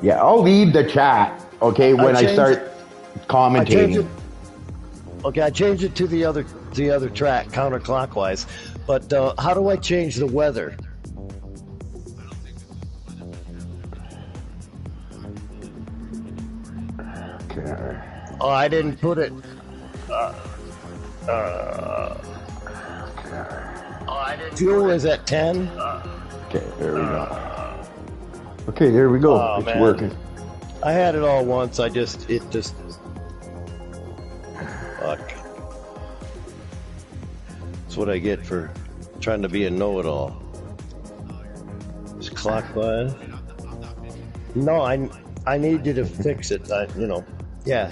Yeah, I'll leave the chat, okay, when I start commentating. Okay, I changed it to the other track, counterclockwise. But how do I change the weather? Okay. Oh, I didn't put it. Fuel is at 10. Okay, there we go. Okay, there we go. Oh, it's man. working. I had it all once. It just. Fuck. That's what I get for trying to be a know-it-all. It's clockwise. No, I need you to fix it. Yeah.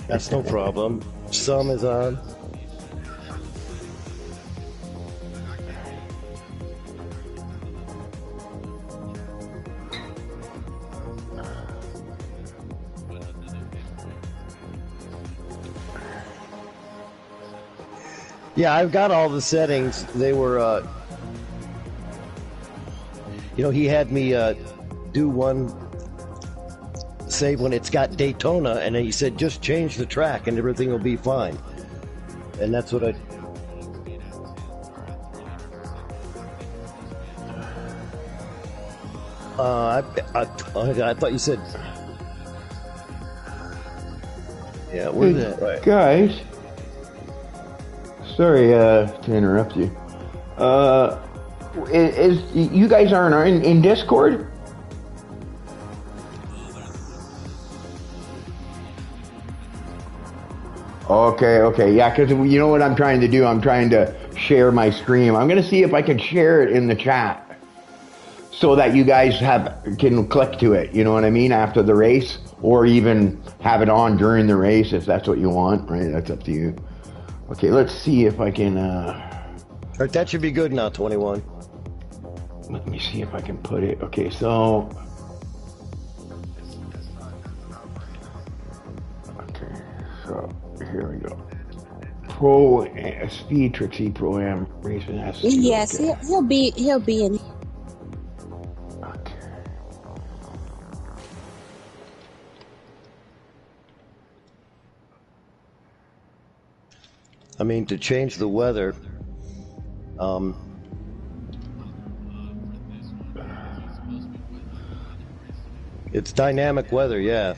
That's no problem. Some is on. Yeah, I've got all the settings. They were, he had me do one save when it's got Daytona, and then he said, just change the track and everything will be fine. And that's what I thought you said. Yeah, where's that? Right. Guys, sorry to interrupt you. You guys aren't in Discord? Okay, yeah, because you know what I'm trying to do? I'm trying to share my stream. I'm going to see if I can share it in the chat so that you guys can click to it, you know what I mean, after the race, or even have it on during the race if that's what you want, right? That's up to you. Okay, let's see if I can... That should be good now, 21. Let me see if I can put it. Okay, so... Okay, so here we go. Pro Speed Trixie Pro Am Racing. Yes, okay. he'll be in. Okay. I mean, to change the weather, it's dynamic weather, yeah.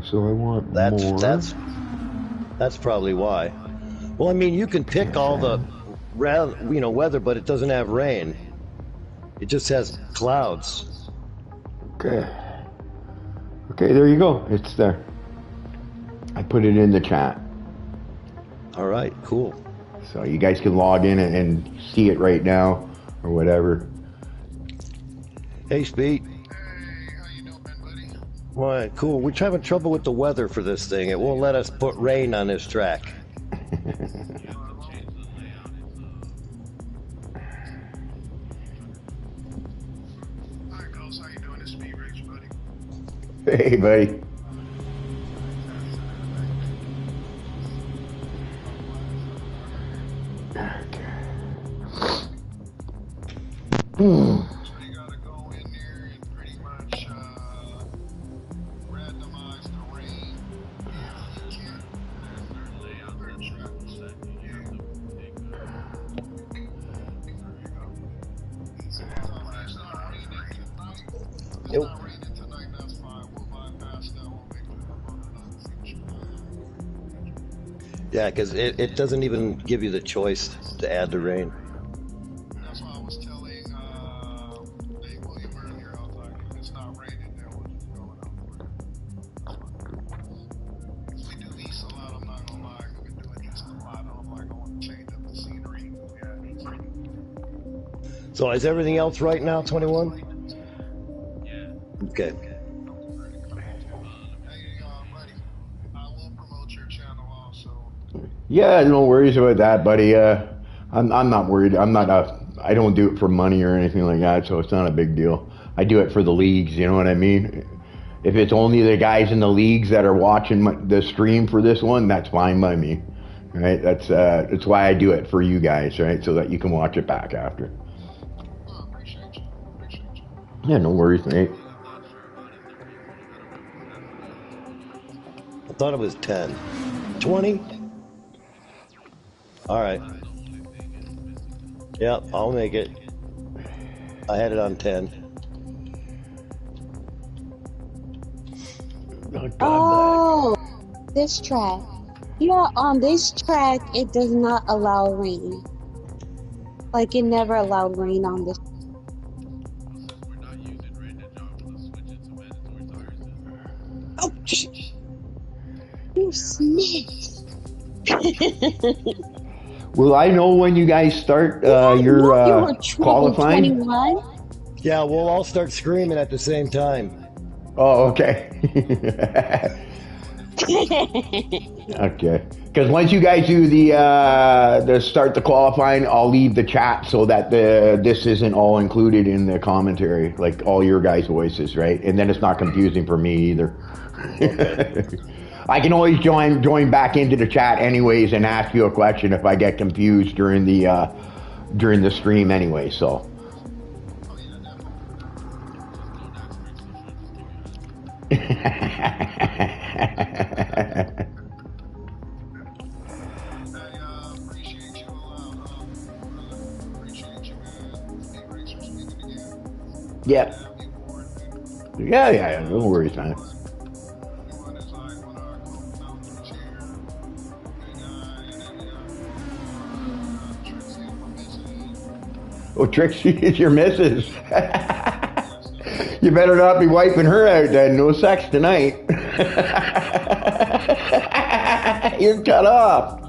So I want more. That's probably why. Well, I mean, you can pick all the weather, but it doesn't have rain. It just has clouds. Okay, there you go. It's there. I put it in the chat. All right, cool. So you guys can log in and see it right now or whatever. Hey, Speed. Right, cool. We're having trouble with the weather for this thing. It won't let us put rain on this track. Hey, buddy. Okay. Yeah, because it doesn't even give you the choice to add the rain. That's why I was telling Dave William earlier. I was like, if it's not raining, then we'll just go without. If we do these a lot, I'm not gonna lie. We've been doing these a lot. I'm like, I want to change up the scenery. So is everything else right now, 21? Yeah. Okay. Yeah, no worries about that, buddy. I'm not worried. I don't do it for money or anything like that, so it's not a big deal. I do it for the leagues, you know what I mean? If it's only the guys in the leagues that are watching the stream for this one, that's fine by me. right? That's why I do it for you guys, right? So that you can watch it back after. Oh, appreciate you. Appreciate you. Yeah, no worries, mate. I thought it was 10. 20? All right. Yep, I'll make it. I had it on 10. Oh, this track. Yeah, on this track, it does not allow rain. Like, it never allowed rain on this. Oh, you snitch. Will I know when you guys start You your were qualifying? 21. Yeah, we'll all start screaming at the same time. Oh, okay. Okay. Because once you guys do the start the qualifying, I'll leave the chat so that this isn't all included in the commentary, like all your guys' voices, right? And then it's not confusing for me either. I can always join back into the chat anyways and ask you a question if I get confused during the stream anyway. So. Yep. Yeah. No worries, man. Oh, Trixie is your missus. You better not be wiping her out then. No sex tonight. You're cut off.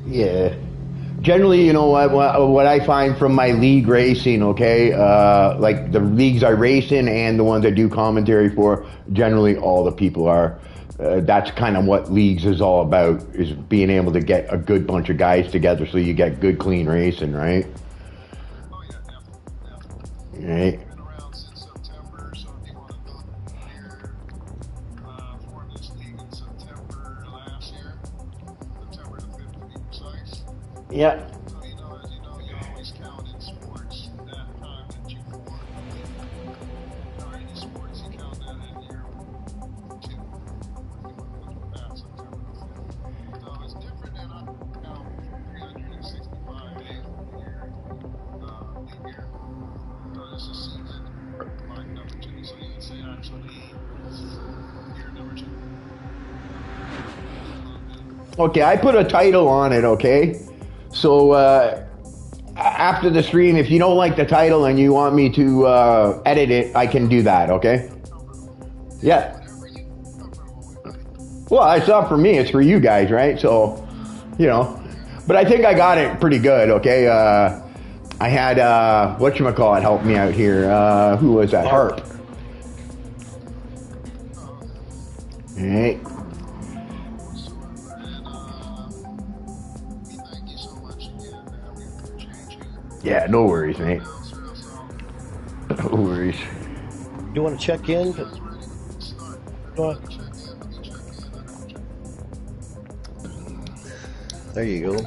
Yeah. Generally, you know what I find from my league racing, okay, like the leagues I race in and the ones I do commentary for, generally all the people are. That's kind of what leagues is all about, is being able to get a good bunch of guys together so you get good, clean racing, right? Oh yeah, definitely. Right. Been around since September, so if you want to know here, formed this league in September last year, September the 5th to be precise. Yeah. So as you know, you always count in sports that time that you formed the league. Or any sports, you count that in year 2. If you want to past September the 5th. So it's different than I count 365 days of the year, leap year. So this is season like number 2. So you would say actually year number 2. Okay, I put a title on it, okay? So after the stream, if you don't like the title and you want me to edit it, I can do that, okay? Yeah. Well, it's not for me, it's for you guys, right? So, you know. But I think I got it pretty good, okay? I had, whatchamacallit help me out here. Who was that? Harp. All right. Yeah, no worries, mate. No worries. You want to check in? There you go.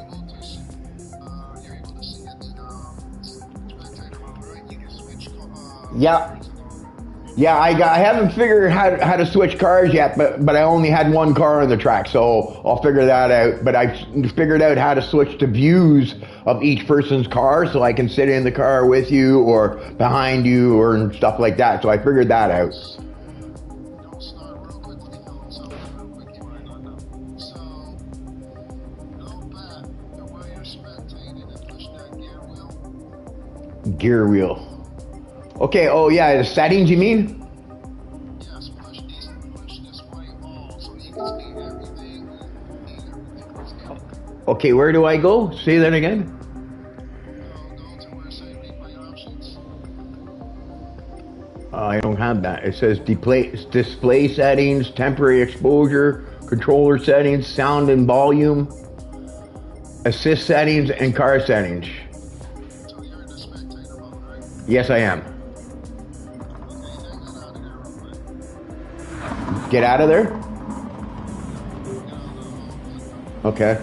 Yeah. Yeah, I haven't figured how to switch cars yet, but I only had one car on the track, so I'll figure that out. But I figured out how to switch to views of each person's car, so I can sit in the car with you or behind you or stuff like that. So I figured that out. Don't start real quick. Let me film something real quick you might not know. So, go back to where you're spectating and push that gear wheel. Gear wheel. Okay, oh yeah, the settings you mean? Yes, push this white ball so you can see everything. Okay, where do I go? Say that again. Go to where it says replay options. I don't have that. It says display settings, temporary exposure, controller settings, sound and volume, assist settings, and car settings. So you're in the Yes, I am. Get out of there? Okay.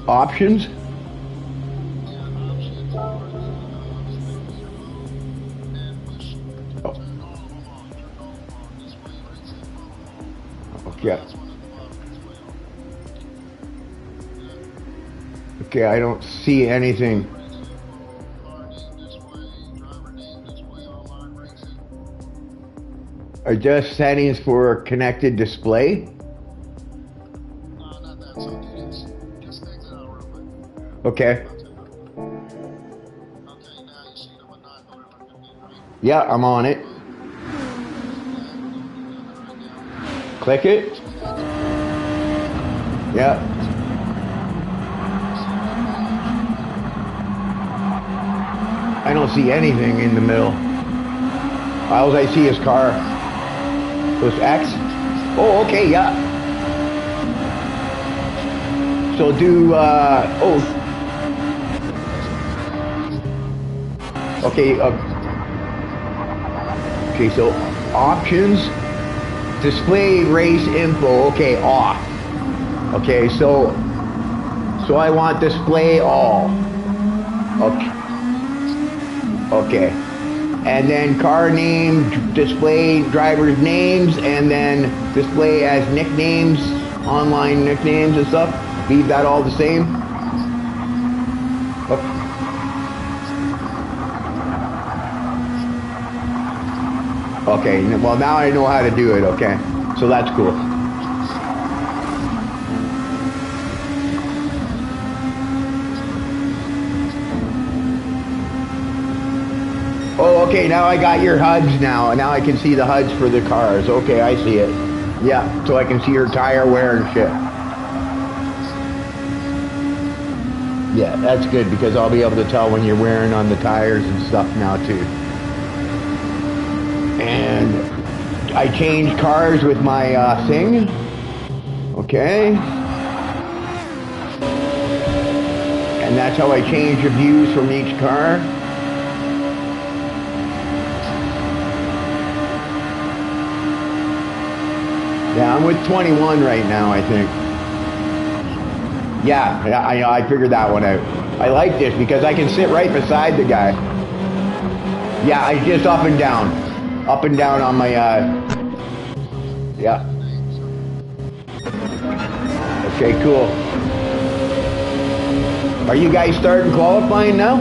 Options? Oh. Okay. Okay, I don't see anything. Adjust settings for connected display. Okay. Yeah, I'm on it. Click it. Yeah. I don't see anything in the middle. All I see is car. So it's X? Oh, okay, yeah. So do, okay, okay, so options, display race info, okay, off. Okay, so I want display all. Okay. Okay. And then car name, display drivers' names, and then display as nicknames, online nicknames and stuff. Leave that all the same. Okay, well now I know how to do it, okay. So that's cool. Oh, okay, now I got your HUDs now. Now I can see the HUDs for the cars. Okay, I see it. Yeah, so I can see your tire wear and shit. Yeah, that's good because I'll be able to tell when you're wearing on the tires and stuff now too. And I changed cars with my thing. Okay. And that's how I change the views from each car. Yeah, I'm with 21 right now, I think. Yeah, I figured that one out. I like this because I can sit right beside the guy. Yeah, I just up and down. Up and down on my, yeah. Okay, cool. Are you guys starting qualifying now?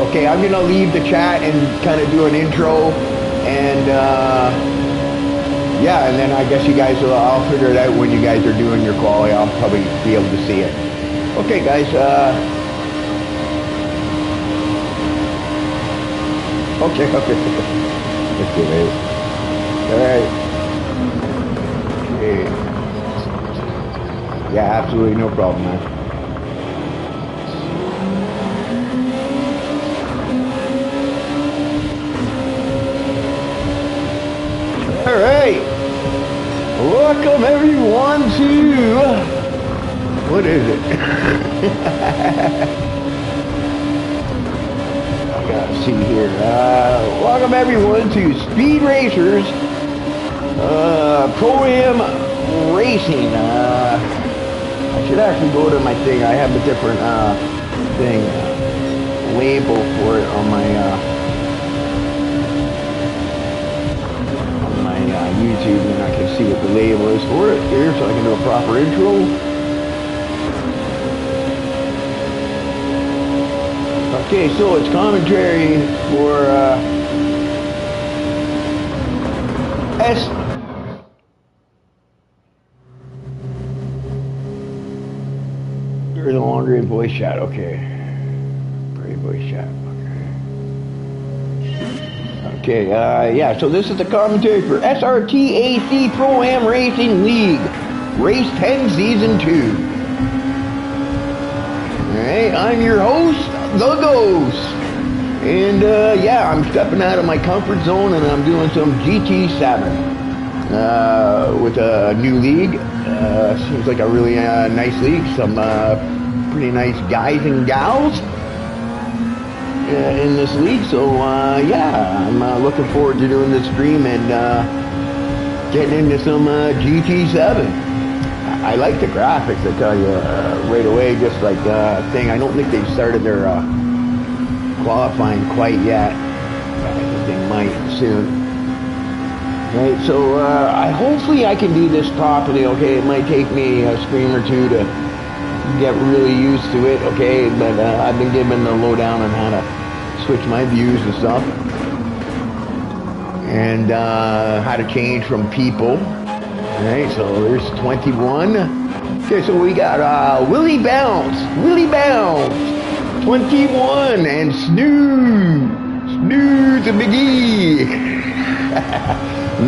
Okay, I'm gonna leave the chat and kind of do an intro, and yeah, and then I guess you guys will, I'll figure it out when you guys are doing your quality. I'll probably be able to see it. Okay, guys, okay. Let's do it. Alright. Okay. Yeah, absolutely no problem, man. Alright, welcome everyone to, what is it? I gotta see here. Welcome everyone to Speed Racers Pro-Am Racing. I should actually go to my thing. I have a different thing, label for it on my YouTube, and I can see what the label is for it here, so I can do a proper intro. Okay, so it's commentary for There's no longer in voice chat, okay. Pretty voice chat. Okay, yeah, so this is the commentary for SRTAC Pro-Am Racing League, Race 10 Season 2. Alright, I'm your host, The Ghost. And yeah, I'm stepping out of my comfort zone and I'm doing some GT7 with a new league. Seems like a really nice league. Some pretty nice guys and gals in this league. So yeah, I'm looking forward to doing this stream and getting into some GT7. I like the graphics, I tell you, right away, just like thing. I don't think they've started their qualifying quite yet. I think they might soon. Right, so hopefully I can do this properly, okay? It might take me a stream or two to get really used to it, okay? But I've been given the lowdown on how to switch my views and stuff. And how to change from people. Alright, so there's 21. Okay, so we got Willie Bounce, 21, and Snooze McGee.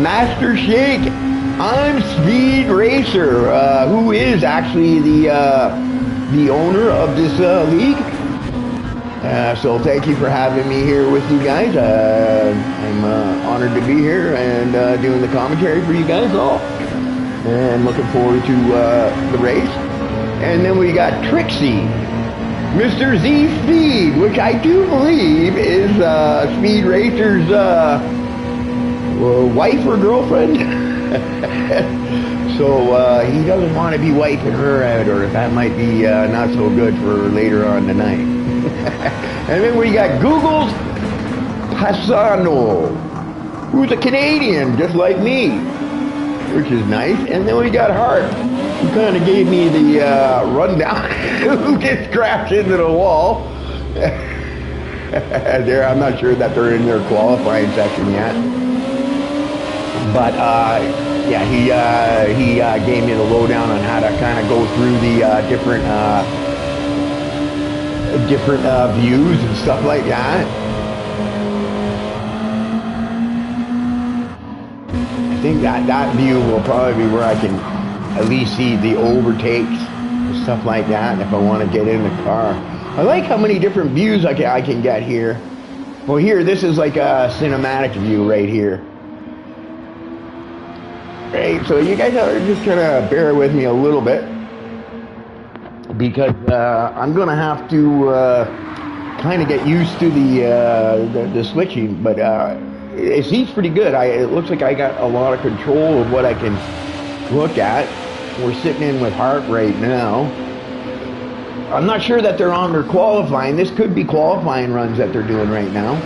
Master Shake, I'm Speed Racer, who is actually the owner of this league. So thank you for having me here with you guys. I'm honored to be here and doing the commentary for you guys all. And looking forward to the race. And then we got Trixie, Mr. Z Speed, which I do believe is Speed Racer's wife or girlfriend. So he doesn't want to be wiping her out, or that might be not so good for later on tonight. And then we got Google's Passano, who's a Canadian, just like me, which is nice. And then we got Hart, who kind of gave me the rundown, who just crashed into the wall. There, I'm not sure that they're in their qualifying section yet. But yeah, he gave me the lowdown on how to kind of go through the different views and stuff like that. I think that view will probably be where I can at least see the overtakes and stuff like that if I want to get in the car. I like how many different views I can get here. Well, here, this is like a cinematic view right here. Right, so you guys are just gonna bear with me a little bit because I'm gonna have to kind of get used to the switching, but it seems pretty good. It looks like I got a lot of control of what I can look at. We're sitting in with Hart right now. I'm not sure that they're on their qualifying. This could be qualifying runs that they're doing right now.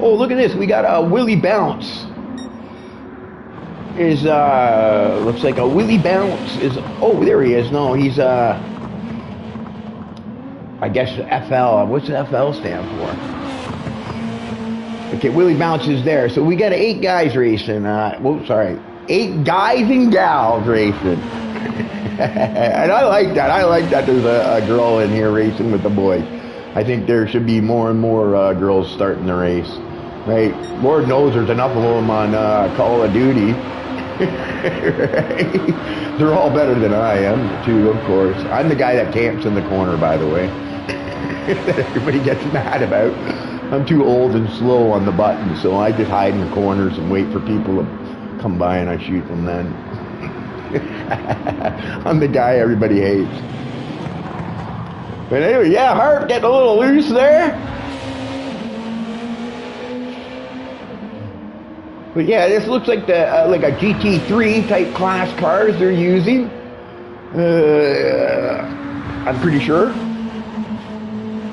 Oh, look at this. We got a Willie Bounce. Looks like a Willie Bounce is, oh, there he is. No, he's, I guess FL. What's FL stand for? Okay, Willie Bounce is there. So we got 8 guys racing. 8 guys and gals racing. And I like that. I like that there's a girl in here racing with the boys. I think there should be more and more girls starting the race. Right? Lord knows there's enough of them on Call of Duty. Right? They're all better than I am, too, of course. I'm the guy that camps in the corner, by the way. That everybody gets mad about. I'm too old and slow on the buttons, so I just hide in the corners and wait for people to come by and I shoot them then. I'm the guy everybody hates. But anyway, yeah, Hart getting a little loose there. But yeah, this looks like like a GT3 type class cars they're using. I'm pretty sure.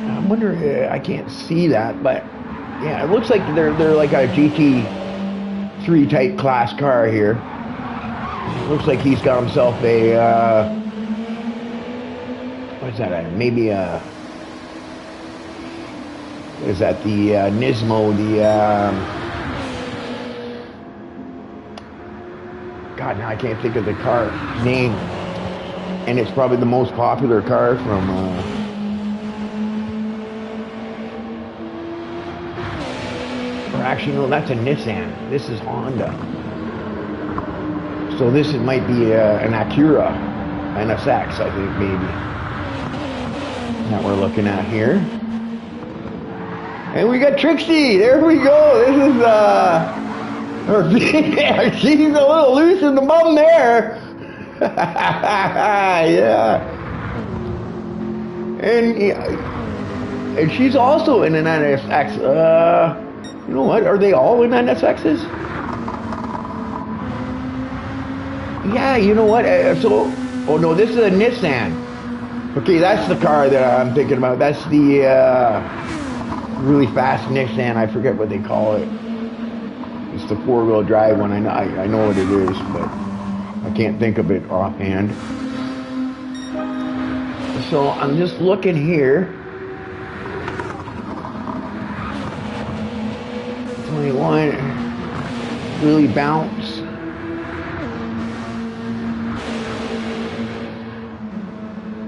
I wonder, I can't see that, but yeah, it looks like they're like a GT3 type class car here. Looks like he's got himself a what's that? Maybe a, what is that? The Nismo, God, now I can't think of the car name. And it's probably the most popular car from or actually no, that's a Nissan. This is Honda. So this might be an Acura, an SX, I think maybe, that we're looking at here. And we got Trixie. There we go. This is her. She's a little loose in the bum there. Yeah. And she's also in an NSX. You know what? Are they all in NSXs? Yeah, you know what? Oh no, this is a Nissan. Okay, that's the car that I'm thinking about. That's the really fast Nissan. I forget what they call it. It's the 4-wheel drive one. I know what it is, but I can't think of it offhand. So I'm just looking here. 21. Really bounce.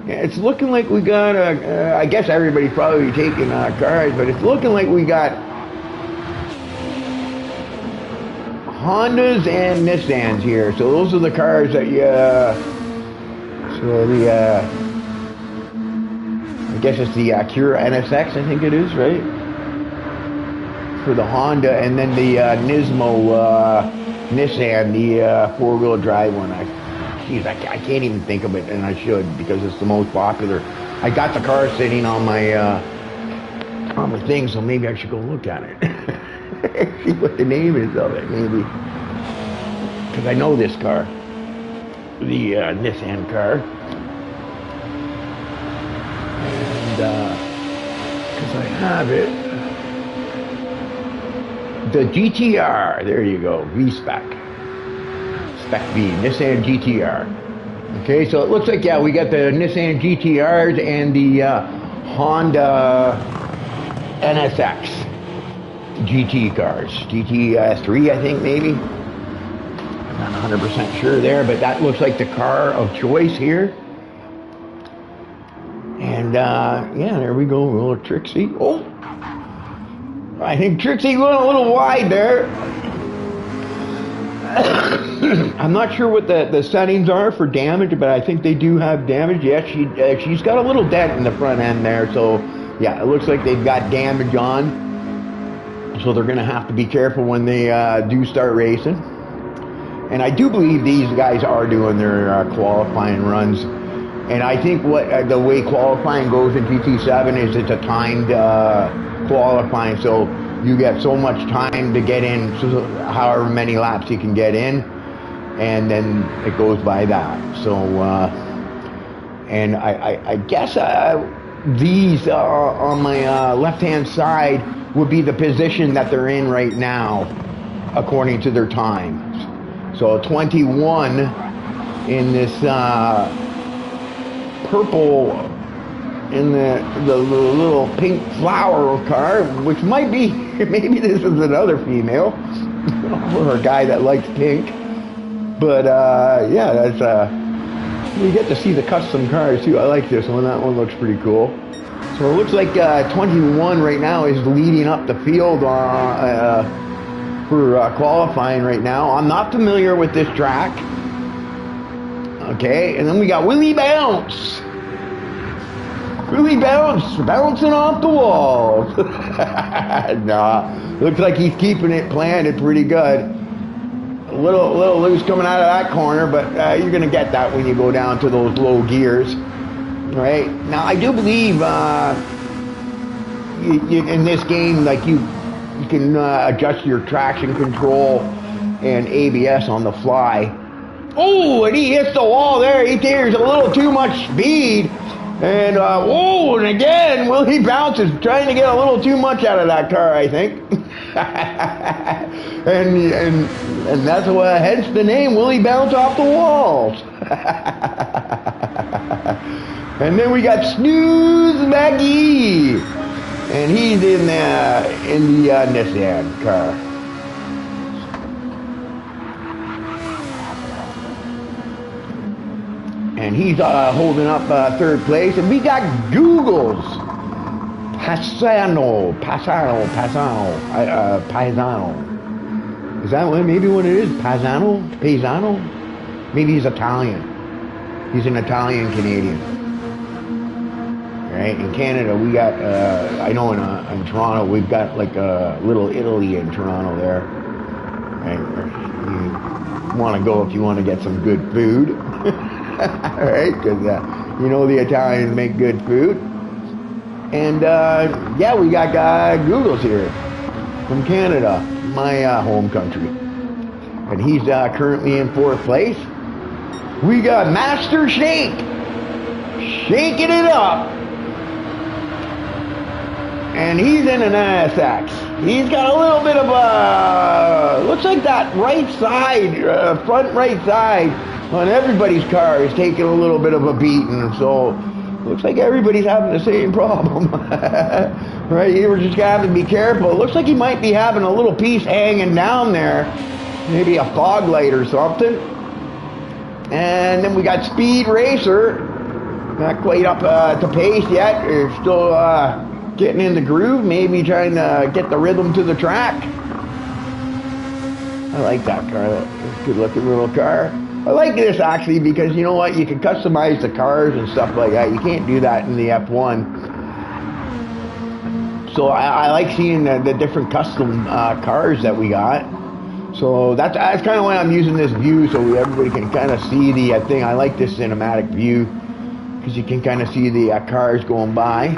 It's looking like we got I guess everybody's probably taking cars, but it's looking like we got Hondas and Nissans here. So those are the cars that I guess it's the Acura NSX, I think it is, right? For the Honda, and then the Nismo Nissan, the 4-wheel drive one. Geez, I can't even think of it, and I should, because it's the most popular. I got the car sitting on my thing, so maybe I should go look at it. See what the name is of it, maybe. Because I know this car, the Nissan car. And because I have it. The GTR, there you go, V-Spec. Spec V, Nissan GTR. Okay, so it looks like, yeah, we got the Nissan GTRs and the Honda NSX GT cars. GT3, I think, maybe. I'm not 100% sure there, but that looks like the car of choice here. And, yeah, there we go, little Trixie. Oh! I think Trixie went a little wide there. I'm not sure what the settings are for damage, but I think they do have damage. Yes, she's got a little dent in the front end there, so yeah, it looks like they've got damage on. So they're going to have to be careful when they do start racing. And I do believe these guys are doing their qualifying runs. And I think what the way qualifying goes in GT7 is it's a timed qualifying, so you get so much time to get in, so however many laps you can get in, and then it goes by that. So and I guess these on my left hand side would be the position that they're in right now according to their times. So 21 in this purple, in the little pink flower car, which might be, maybe this is another female, or a guy that likes pink. But yeah, that's you get to see the custom cars too. I like this one. That one looks pretty cool. So it looks like 21 right now is leading up the field for qualifying right now. I'm not familiar with this track. Okay, and then we got Willie Bounce. Willie Bounce, bouncing off the walls. Nah, looks like he's keeping it planted pretty good. A little loose coming out of that corner, but you're going to get that when you go down to those low gears. All right, now I do believe in this game, like you can adjust your traction control and ABS on the fly. Oh, and he hits the wall there. There's a little too much speed. And, whoa, and again, Willie Bounces trying to get a little too much out of that car, I think. and that's what, hence the name, Willie Bounce off the walls. And then we got Snooze Maggie. And he's in the Nissan car. And he's holding up third place. And we got Google's Paisano. Is that maybe what it is? Paisano? Maybe he's Italian. He's an Italian Canadian. right? In Canada, we got, I know in Toronto, we've got like a little Italy in Toronto there, right? You want to go if you want to get some good food, right? Because you know the Italians make good food. And yeah, we got Google's here from Canada, my home country. And he's currently in 4th place. We got Master Shake, shaking it up. And he's in an SX. He's got a little bit of a, looks like that right side, front right side on everybody's car is taking a little bit of a beating. So looks like everybody's having the same problem. Right, you were just gonna have to be careful. It looks like he might be having a little piece hanging down there. Maybe a fog light or something. And then we got Speed Racer. Not quite up to pace yet. They're still getting in the groove, maybe trying to get the rhythm to the track. I like that car. That's a good looking little car. I like this actually because you know what? You can customize the cars and stuff like that. You can't do that in the F1. So I like seeing the different custom cars that we got. So that's kind of why I'm using this view, so everybody can kind of see the thing. I like this cinematic view because you can kind of see the cars going by.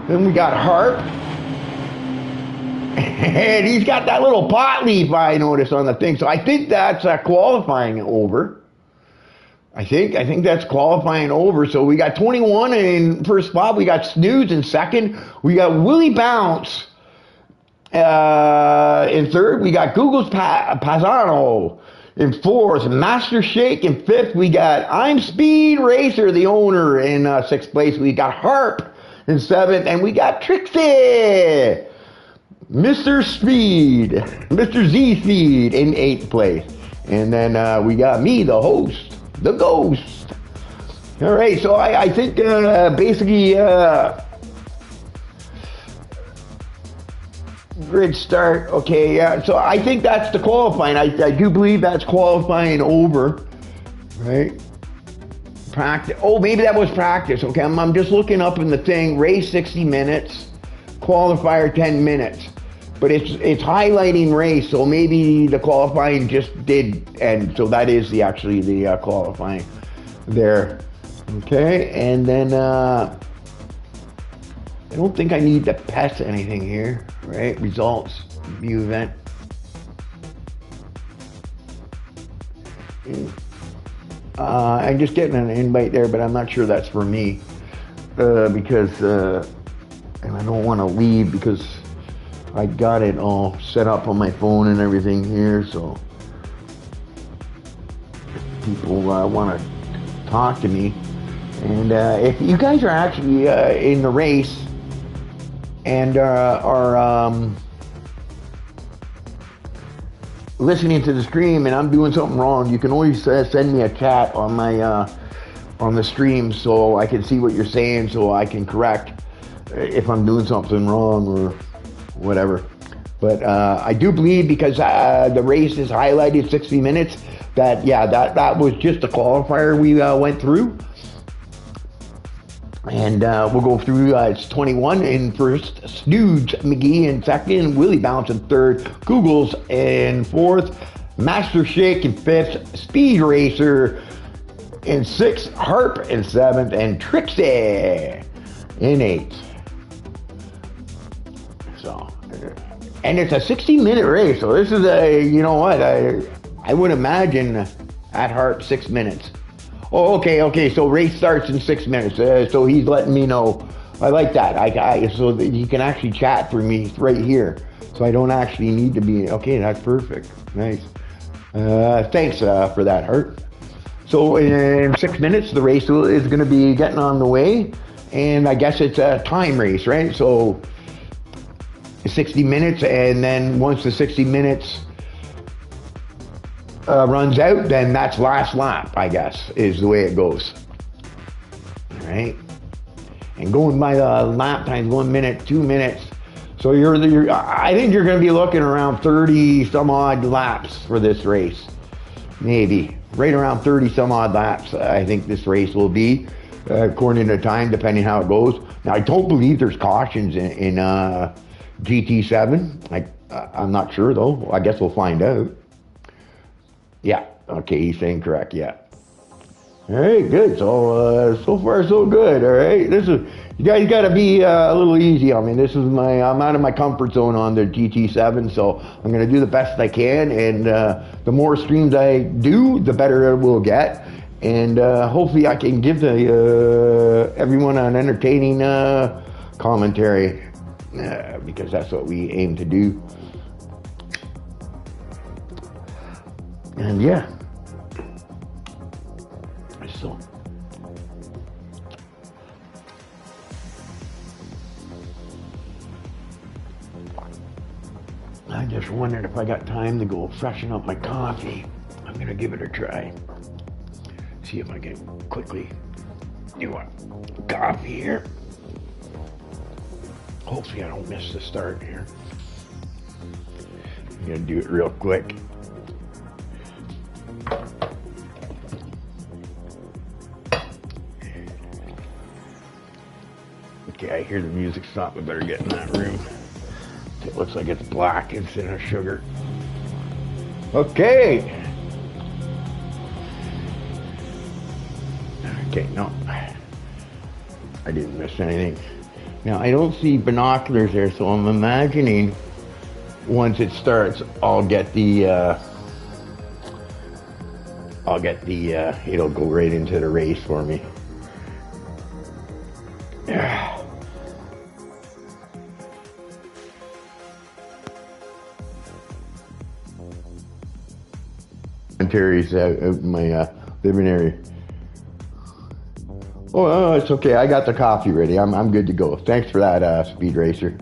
Then we got Harp. And he's got that little pot leaf I noticed on the thing. So I think that's qualifying over. I think that's qualifying over. So we got 21 in first spot. We got Snooze in second. We got Willie Bounce in third. We got Google's Paisano in fourth. Master Shake in fifth. We got I'm Speed Racer, the owner, in sixth place. We got Harp in seventh. And we got Trixie, Mr. Speed, Mr. Z Speed in eighth place. And then we got me, the host, the ghost. All right, so I think basically grid start. Okay, yeah. So I think that's the qualifying. I do believe that's qualifying over, right? Practice. Oh, maybe that was practice. Okay, I'm just looking up in the thing. Race 60 minutes, qualifier 10 minutes. But it's highlighting race, so maybe the qualifying just did, and so that is actually the qualifying there. Okay, and then I don't think I need to pass anything here, right? Results, view event. I'm just getting an invite there, but I'm not sure that's for me because, and I don't want to leave because I got it all set up on my phone and everything here, so if people want to talk to me. And if you guys are actually in the race and are listening to the stream and I'm doing something wrong, you can always send me a chat on my on the stream so I can see what you're saying, so I can correct if I'm doing something wrong or whatever. But I do believe because the race is highlighted 60 minutes that that was just a qualifier we went through. And we'll go through, it's 21 in first, Snooge McGee in second, Willie Bounce in third, Google's in fourth, Master Shake in fifth, Speed Racer in sixth, Harp in seventh, and Trixie in eighth. So, and it's a 60-minute race, so this is you know what, I would imagine at Harp 6 minutes. Oh, okay, so race starts in 6 minutes, so he's letting me know. I like that, so that you can actually chat for me right here, so I don't actually need to be, okay, that's perfect, nice. Thanks for that, Hart. So in 6 minutes, the race is going to be getting on the way, and I guess it's a time race, right? So 60 minutes, and then once the 60 minutes runs out, then that's last lap, I guess, is the way it goes. All right? And going by the lap times, 1 minute, 2 minutes, so I think you're going to be looking around 30 some odd laps for this race. Maybe. Right around 30 some odd laps, I think this race will be. according to time, depending how it goes. Now, I don't believe there's cautions in GT7. I'm not sure, though. I guess we'll find out. Yeah, okay, he's saying correct, yeah. All right, good. So, so far so good. All right, you guys got to be a little easy on me. I'm out of my comfort zone on the GT7, so I'm gonna do the best I can. And the more streams I do, the better it will get. And hopefully, I can give everyone an entertaining commentary because that's what we aim to do. And yeah. So I just wondered if I got time to go freshen up my coffee. I'm gonna give it a try. See if I can quickly do a coffee here. Hopefully I don't miss the start here. I'm gonna do it real quick. Okay, I hear the music stop. I better get in that room. It looks like it's black instead of sugar. Okay. Okay, no. I didn't miss anything. Now, I don't see binoculars there, so I'm imagining once it starts, it'll go right into the race for me. Terry's out in my living area. Oh, it's okay. I got the coffee ready. I'm good to go. Thanks for that, Speed Racer.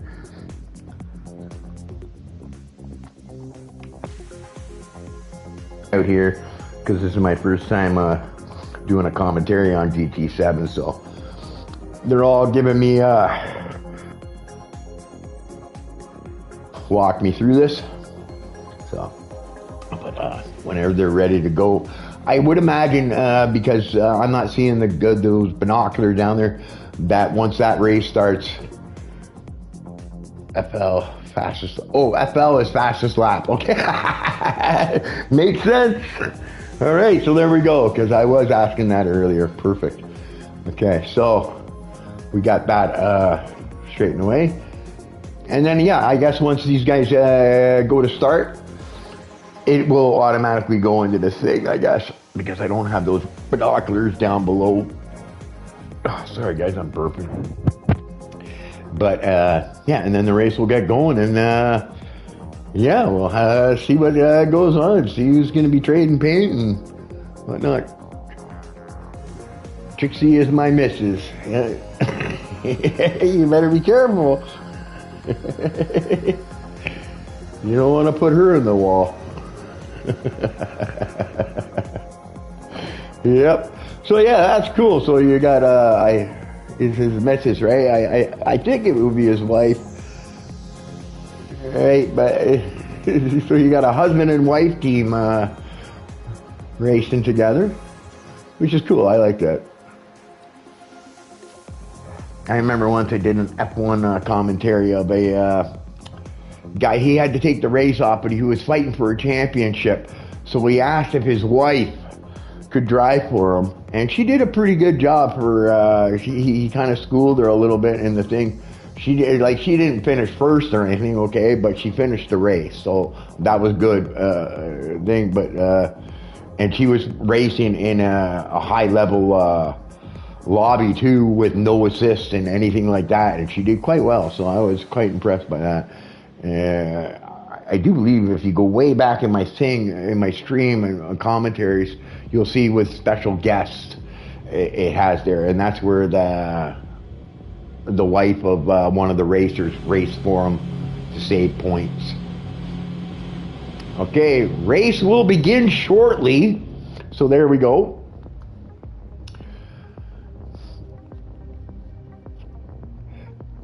Out here because this is my first time doing a commentary on GT7, so they're all giving me walk me through this. So, but whenever they're ready to go, I would imagine because I'm not seeing those binoculars down there, that once that race starts, FL is fastest lap. Okay, makes sense. All right, so there we go, because I was asking that earlier. Perfect. Okay, so we got that straightened away. And then, yeah, I guess once these guys go to start, it will automatically go into this thing, I guess, because I don't have those binoculars down below. Oh, sorry, guys, I'm burping. But, yeah, and then the race will get going, and, yeah, we'll see what goes on, see who's going to be trading paint and whatnot. Trixie is my missus. You better be careful. You don't want to put her in the wall. Yep. So yeah, that's cool. So you got is his missus, right? I think it would be his wife, right? But so you got a husband and wife team racing together, which is cool. I like that. I remember once I did an F1 commentary of a guy. He had to take the race off, but he was fighting for a championship. So we asked if his wife could drive for him, and she did a pretty good job. He kind of schooled her a little bit in the thing. She didn't finish first or anything, okay, but she finished the race, so that was good thing. But and she was racing in a high level lobby too, with no assist and anything like that, and she did quite well. So I was quite impressed by that. I do believe if you go way back in my stream and commentaries, you'll see with special guests it has there, and that's where the wife of one of the racers raced for him to save points. Okay, race will begin shortly. So there we go.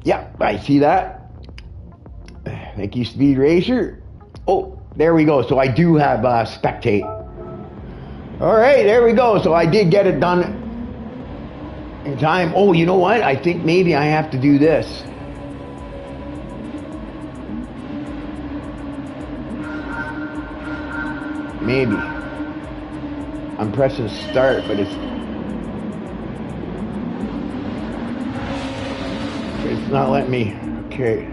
Yeah, I see that. Thank you, Speed Racer. Oh, there we go. So I do have spectate. All right, there we go. So I did get it done. in time. Oh, you know what? I think maybe I have to do this. Maybe. I'm pressing start, but it's not letting me. Okay.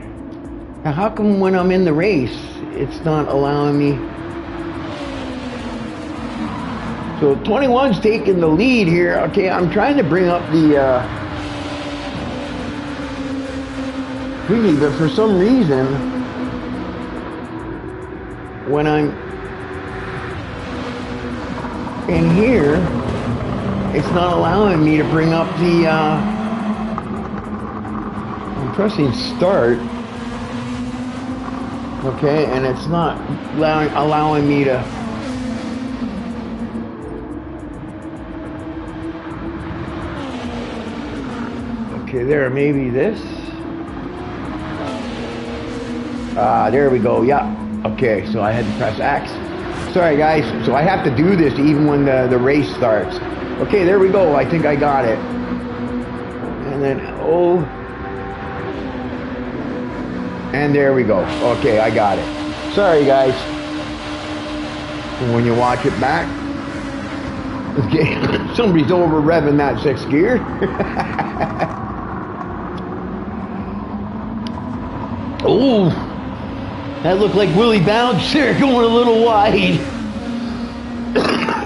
Now how come when I'm in the race, it's not allowing me? So 21's taking the lead here. Okay, I'm trying to bring up the thingy, but for some reason, when I'm in here, it's not allowing me to bring up the, I'm pressing start, okay, and it's not allowing me to, okay, there, maybe this, there we go, yeah, okay, so I had to press X. Sorry guys, so I have to do this even when the race starts. Okay, there we go, I think I got it. And then, oh. And there we go. Okay, I got it. Sorry guys. And when you watch it back. Okay, somebody's over revving that 6th gear. Oh. That looked like Willie Bounce there going a little wide.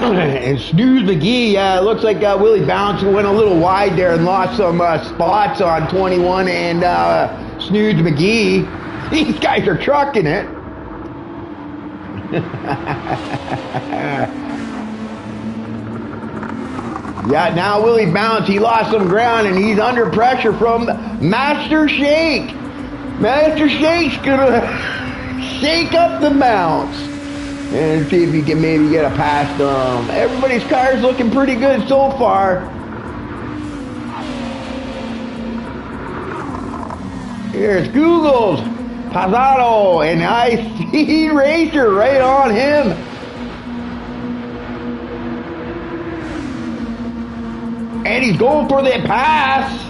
And Snooze McGee, yeah, it looks like Willie Bounce went a little wide there and lost some spots on 21 and Snooze McGee. These guys are trucking it. Yeah, now Willie Bounce, he lost some ground and he's under pressure from Master Shake. Master Shake's gonna shake up the bounce and see if you can maybe get a pass. Everybody's car's looking pretty good so far. Here's Google's Pasado, and I see Racer right on him. And he's going for the pass.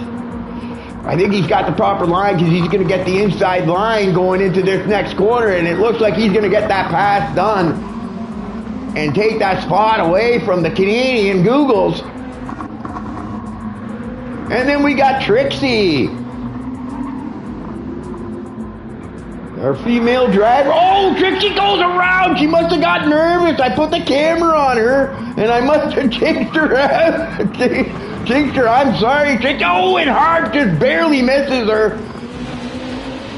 I think he's got the proper line because he's going to get the inside line going into this next corner, and it looks like he's going to get that pass done and take that spot away from the Canadian Googles. And then we got Trixie, our female driver. Oh, Trixie goes around. She must have got nervous. I put the camera on her, and I must have chased her out. Jinxed her, I'm sorry. Oh, and Hart just barely misses her.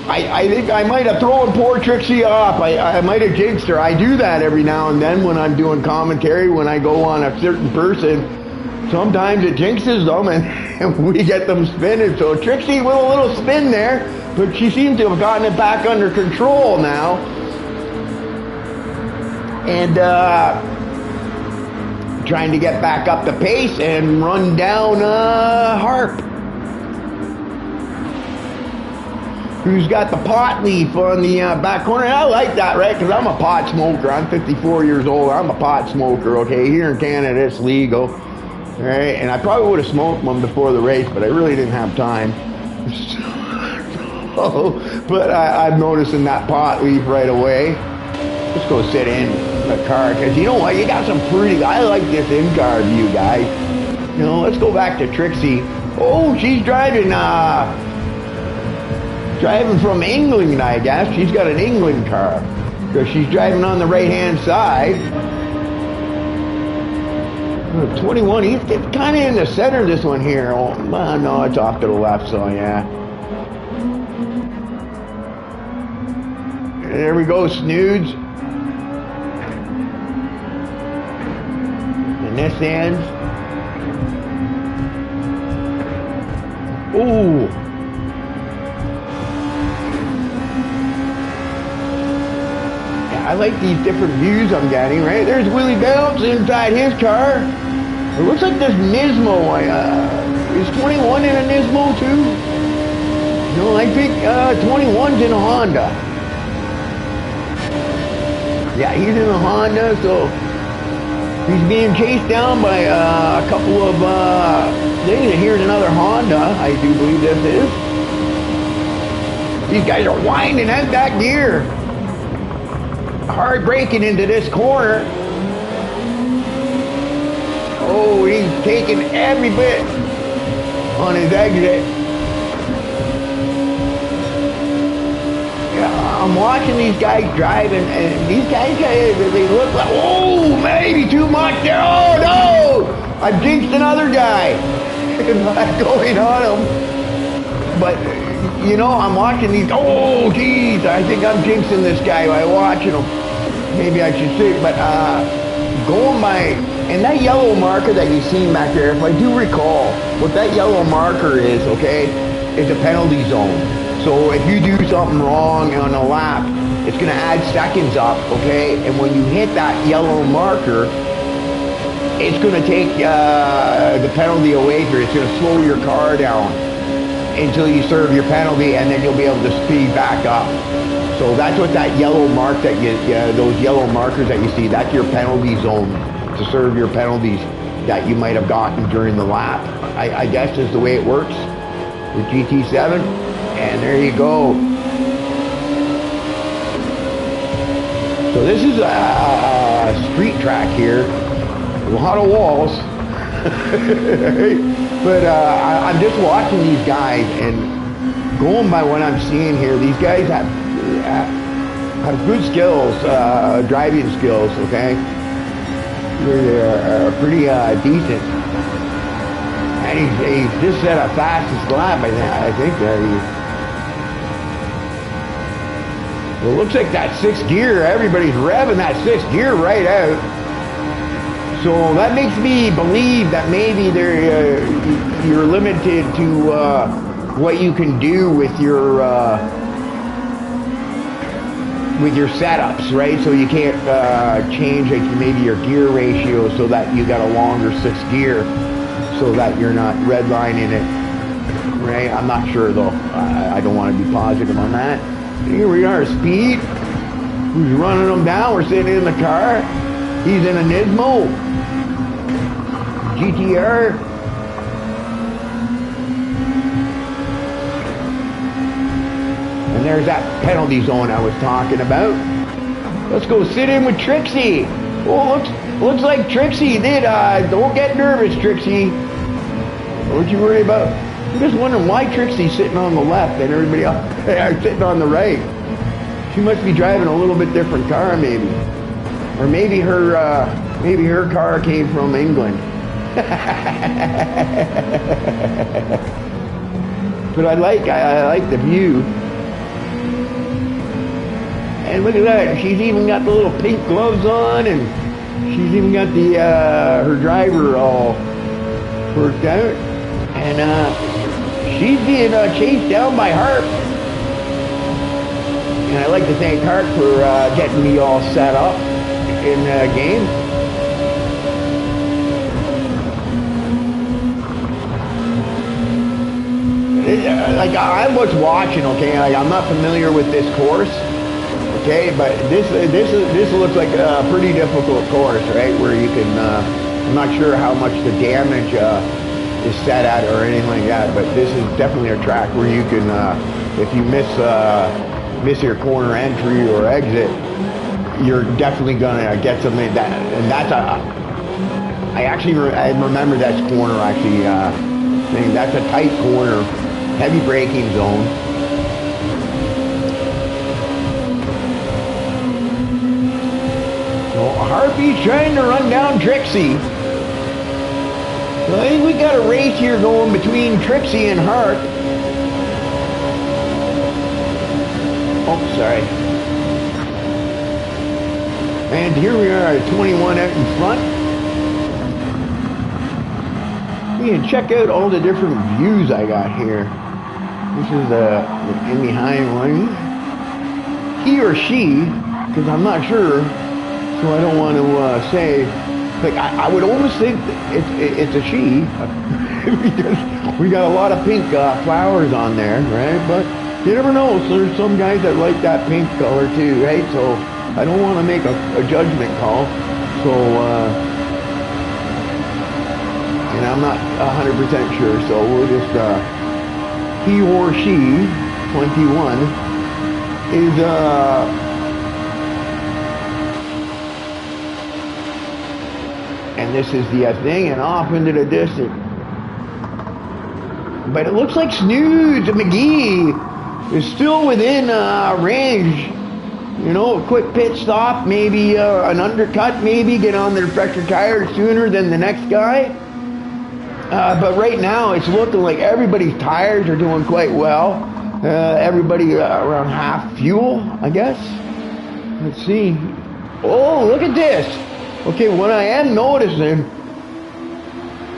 I think I might have thrown poor Trixie off. I might have jinxed her. I do that every now and then when I'm doing commentary, when I go on a certain person. Sometimes it jinxes them and we get them spinning. So Trixie with a little spin there, but she seems to have gotten it back under control now. And trying to get back up the pace and run down Harp, who's got the pot leaf on the back corner. And I like that, right? Because I'm a pot smoker. I'm 54 years old. I'm a pot smoker, okay? Here in Canada, it's legal, all right? And I probably would have smoked one before the race, but I really didn't have time. But I'm noticing that pot leaf right away. Let's go sit in the car, because you know what, you got some pretty, I like this in-car view, guys. You know, let's go back to Trixie. Oh, she's driving from England, I guess. She's got an England car, because she's driving on the right-hand side. 21, he's kind of in the center, this one here. Oh, no, it's off to the left, so yeah. There we go, Snoods. This ends. Ooh. Yeah, I like these different views I'm getting, right? There's Willie Bounce inside his car. It looks like this Nismo. Is 21 in a Nismo too? No, I think 21's in a Honda. Yeah, he's in a Honda, so he's being chased down by a couple of things. And here's another Honda, I do believe this is. These guys are winding out that gear. Hard braking into this corner. Oh, he's taking every bit on his exit. Yeah, I'm watching these guys driving, and these guys, they look like, oh, maybe too much there. Oh, no! I've jinxed another guy by going on him. But, you know, I'm watching these, oh, geez, I think I'm jinxing this guy by watching him. Maybe I should say, but going by, and that yellow marker that you see back there, if I do recall, what that yellow marker is, okay, is a penalty zone. So if you do something wrong on a lap, it's going to add seconds up, okay? And when you hit that yellow marker, it's going to take the penalty away from you. It's going to slow your car down until you serve your penalty, and then you'll be able to speed back up. So that's what that yellow mark that those yellow markers that you see, that's your penalty zone to serve your penalties that you might have gotten during the lap. I guess is the way it works with GT7. And there you go. So this is a street track here. A lot of walls. But I'm just watching these guys, and going by what I'm seeing here, these guys have good skills, driving skills, okay? They're pretty decent. And he's just set a fastest lap, I think there. Well, it looks like that sixth gear, everybody's revving that sixth gear right out. So that makes me believe that maybe you're limited to what you can do with your setups, right? So you can't change like maybe your gear ratio so that you got a longer sixth gear, so that you're not redlining it, right? I'm not sure though. I don't want to be positive on that. Here we are, Speed. Who's running them down? We're sitting in the car. He's in a Nismo GTR. And there's that penalty zone I was talking about. Let's go sit in with Trixie. Oh, looks like Trixie did. Don't get nervous, Trixie. Don't you worry about. I'm just wondering why Trixie's sitting on the left and everybody else are sitting on the right. She must be driving a little bit different car, maybe, or maybe her car came from England. But I like the view. And look at that, she's even got the little pink gloves on, and she's even got the her driver all worked out, and she's being chased down by Harp. And I'd like to thank Harp for getting me all set up in the game. Like I was watching, okay, like I'm not familiar with this course, okay, but this looks like a pretty difficult course, right? Where you can, I'm not sure how much the damage is set at or anything like that, but this is definitely a track where you can, if you miss your corner entry or exit, you're definitely gonna get something that, and that's I remember that corner actually. That's a tight corner. Heavy braking zone. So Harpy's trying to run down Trixie. Well, I think we got a race here going between Trixie and Harp. Oh, sorry. And here we are at 21 out in front. You can check out all the different views I got here. This is the in behind one. He or she, because I'm not sure, so I don't want to say. Like I would almost think it's a she, because we got a lot of pink flowers on there, right? But you never know. So there's some guys that like that pink color too, right? So I don't want to make a judgment call. So and I'm not 100% sure, so we'll just, he or she, 21, is, and this is the thing, and off into the distance. But it looks like Snooze McGee is still within range. You know, a quick pit stop, maybe an undercut, maybe get on their pressure tires sooner than the next guy. But right now, it's looking like everybody's tires are doing quite well. Everybody around half fuel, I guess. Let's see. Oh, look at this. Okay, what I am noticing,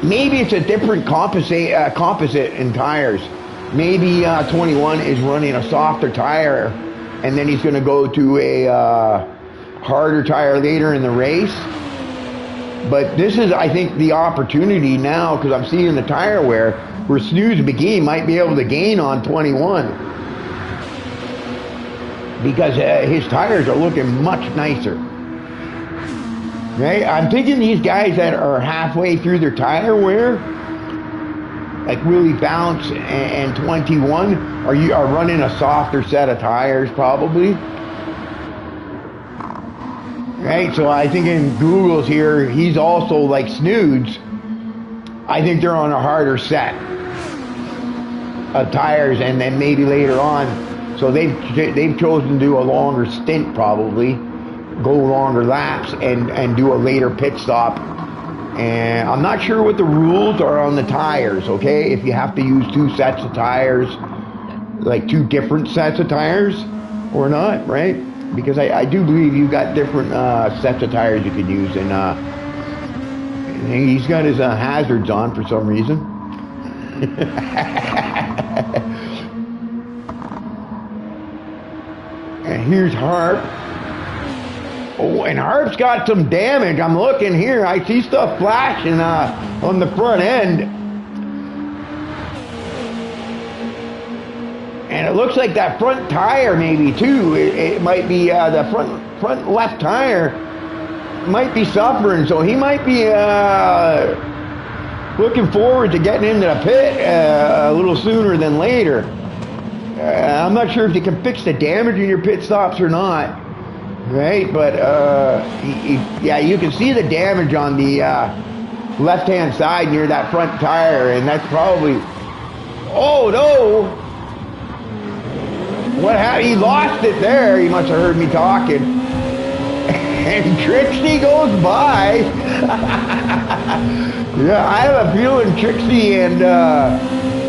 maybe it's a different composite in tires. Maybe 21 is running a softer tire, and then he's going to go to a harder tire later in the race. But this is, I think, the opportunity now, because I'm seeing the tire wear, where Snooze McGee might be able to gain on 21. Because his tires are looking much nicer. Right? I'm thinking these guys that are halfway through their tire wear, like Willie Bounce and 21, are running a softer set of tires probably. Right? So I think in Google's here, he's also like Snooze. I think they're on a harder set of tires, and then maybe later on, so they've chosen to do a longer stint probably, go longer laps and do a later pit stop. And I'm not sure what the rules are on the tires, okay? If you have to use two sets of tires, like two different sets of tires or not, right? Because I do believe you got different sets of tires you could use. And he's got his hazards on for some reason. And here's Harp. Oh, and Harp's got some damage. I'm looking here. I see stuff flashing on the front end. And it looks like that front tire maybe too. It might be the front left tire might be suffering. So he might be looking forward to getting into the pit a little sooner than later. I'm not sure if you can fix the damage in your pit stops or not. Right, but yeah, you can see the damage on the left-hand side near that front tire, and that's probably. Oh no! What happened? He lost it there. He must have heard me talking. And Trixie goes by. Yeah, I have a feeling Trixie and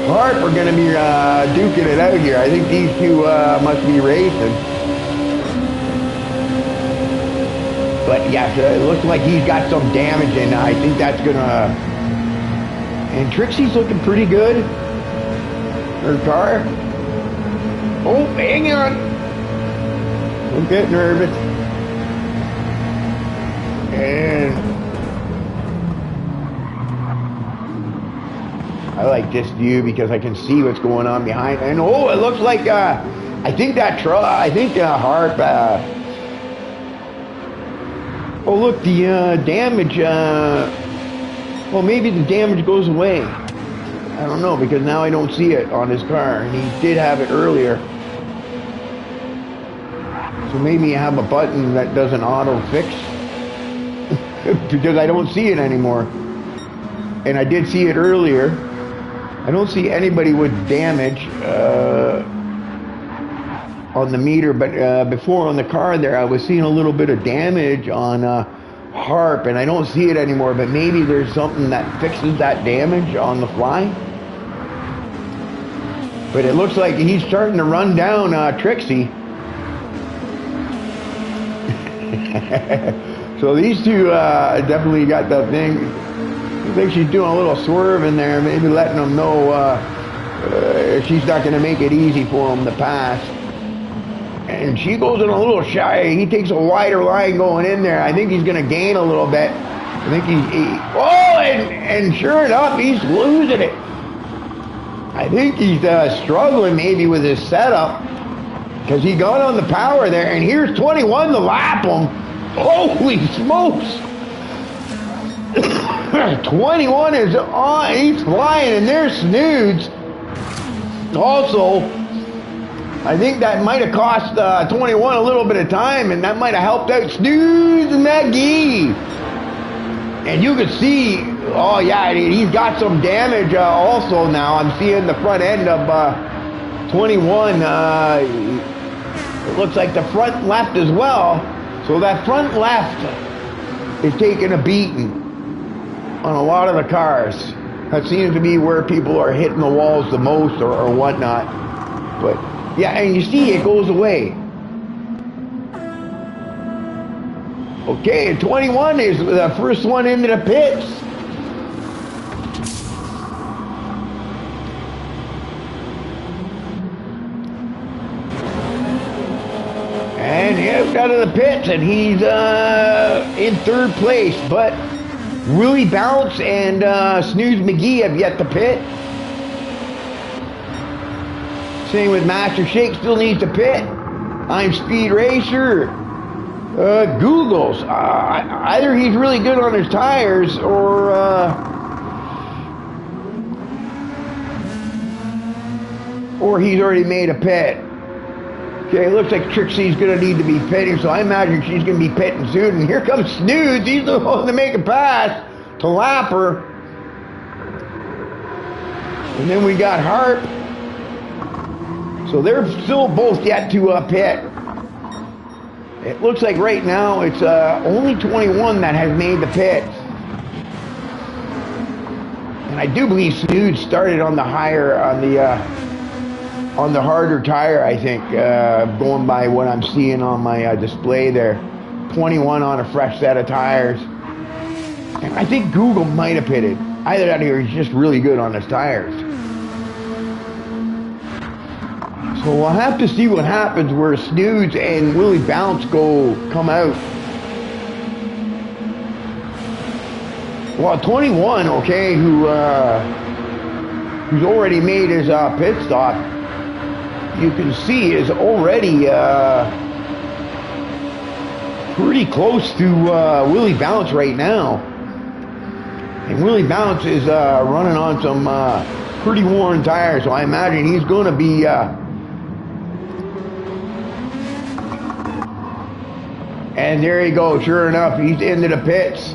Harp are going to be duking it out here. I think these two must be racing. But yeah, it looks like he's got some damage, and I think that's gonna. And Trixie's looking pretty good. Her car. Oh, hang on. Don't get nervous. And I like this view because I can see what's going on behind. And oh, it looks like I think that truck. I think Harp. Oh look, the damage, well maybe the damage goes away. I don't know, because now I don't see it on his car, and he did have it earlier. So maybe you have a button that doesn't auto fix, because I don't see it anymore. And I did see it earlier. I don't see anybody with damage on the meter, but before on the car there, I was seeing a little bit of damage on Harp, and I don't see it anymore, but maybe there's something that fixes that damage on the fly. But it looks like he's starting to run down Trixie. So these two definitely got that thing. I think she's doing a little swerve in there, maybe letting them know she's not going to make it easy for him to pass. And she goes in a little shy. He takes a wider line going in there. I think he's going to gain a little bit. I think and sure enough, he's losing it. I think he's struggling maybe with his setup, because he got on the power there. And here's 21 to lap him. Holy smokes. 21 is on, he's flying, and there's Snoods. Also, I think that might have cost 21 a little bit of time, and that might have helped out Snoods McGee. And you can see, oh yeah, he's got some damage also now. I'm seeing the front end of 21. It looks like the front left as well. So that front left is taking a beating on a lot of the cars. That seems to be where people are hitting the walls the most or whatnot. But yeah, and you see it goes away. Okay, and 21 is the first one into the pits. And he's out of the pits, and he's in third place. But Willie Bounce and Snooze McGee have yet to pit. Same with Master Shake, still needs to pit. I'm Speed Racer. Googles. Either he's really good on his tires, or he's already made a pit. Okay, it looks like Trixie's going to need to be pitting, so I imagine she's going to be pitting soon. And here comes Snoods. He's the one to make a pass to Lapper. And then we got Harp. So they're still both yet to pit. It looks like right now it's only 21 that has made the pit. And I do believe Snoods started on the harder tire, I think, going by what I'm seeing on my display there. 21 on a fresh set of tires. And I think Google might have pitted. Either that or he's just really good on his tires. So we'll have to see what happens where Snoods and Willie Bounce come out. Well, 21, okay, who's already made his pit stop, you can see is already pretty close to Willie Bounce right now. And Willie Bounce is running on some pretty worn tires, so I imagine he's going to be and there you go, sure enough, he's into the pits.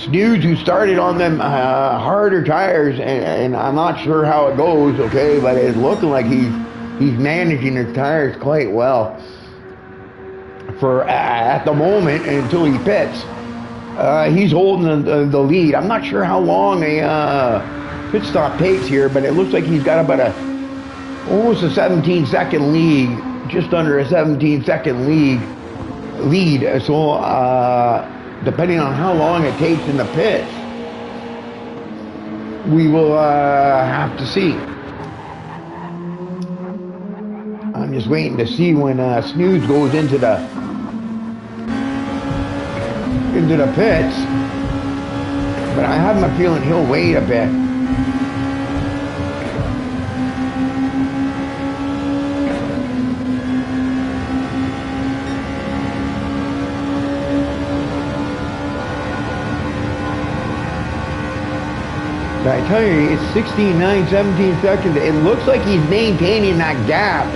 Snoods, who started on them harder tires, and I'm not sure how it goes, okay, but it's looking like he's managing his tires quite well for at the moment until he pits. He's holding the lead. I'm not sure how long a pit stop takes here, but it looks like he's got about almost a 17-second lead, just under a 17-second lead. So depending on how long it takes in the pits, we will have to see. I'm just waiting to see when Snoods goes into the pits, but I have my feeling he'll wait a bit. I tell you, it's 16-9, 17 seconds. It looks like he's maintaining that gap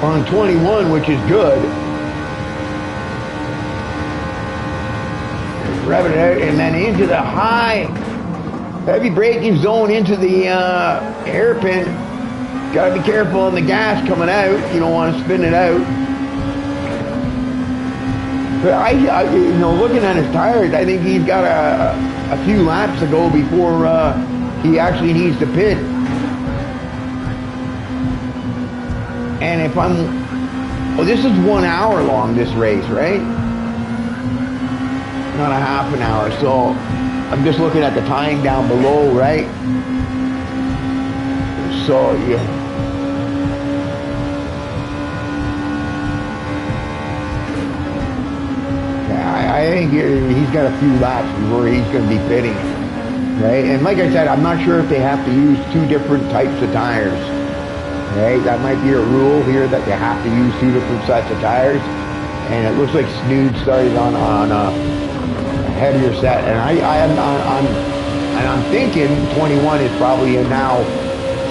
on 21, which is good. Revving it out, and then into the high, heavy braking zone into the hairpin. Got to be careful on the gas coming out. You don't want to spin it out. But I looking at his tires, I think he's got a few laps to go before he actually needs to pit. And if this is 1 hour long, this race, right? Not a half an hour. So I'm just looking at the time down below, right? So yeah. I think he's got a few laps before he's going to be pitting, right? And like I said, I'm not sure if they have to use two different types of tires, right? That might be a rule here that they have to use two different sets of tires. and it looks like Snood started on a heavier set, and I'm thinking 21 is probably now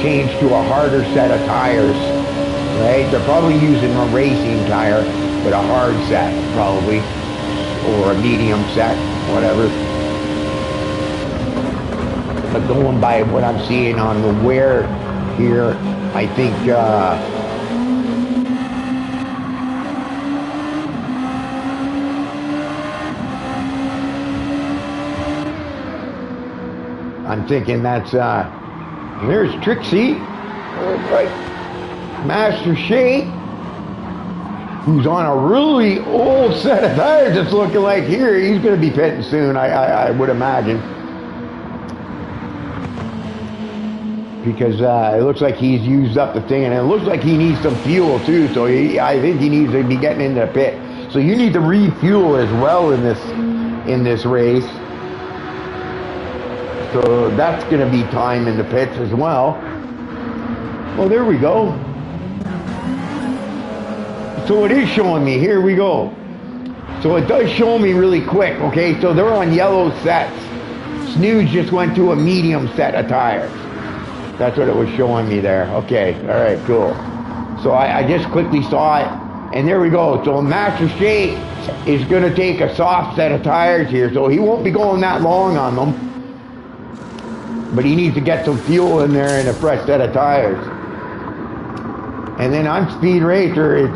changed to a harder set of tires, right? They're probably using a racing tire, but a hard set probably, or a medium set, whatever. But going by what I'm seeing on the wear here, I think I'm thinking that's there's Trixie, right? Master Shake, who's on a really old set of tires. It's looking like here he's going to be pitting soon. I would imagine, because it looks like he's used up the thing, and it looks like he needs some fuel too. So I think he needs to be getting into the pit. So you need to refuel as well in this race. So that's going to be time in the pits as well. Well, there we go. So it is showing me. Here we go. So it does show me really quick. Okay, so they're on yellow sets. Snooze just went to a medium set of tires. That's what it was showing me there. Okay, all right, cool. So I just quickly saw it, and there we go. So Master Shake is going to take a soft set of tires here, so he won't be going that long on them. But he needs to get some fuel in there and a fresh set of tires. And then on Speed Racer,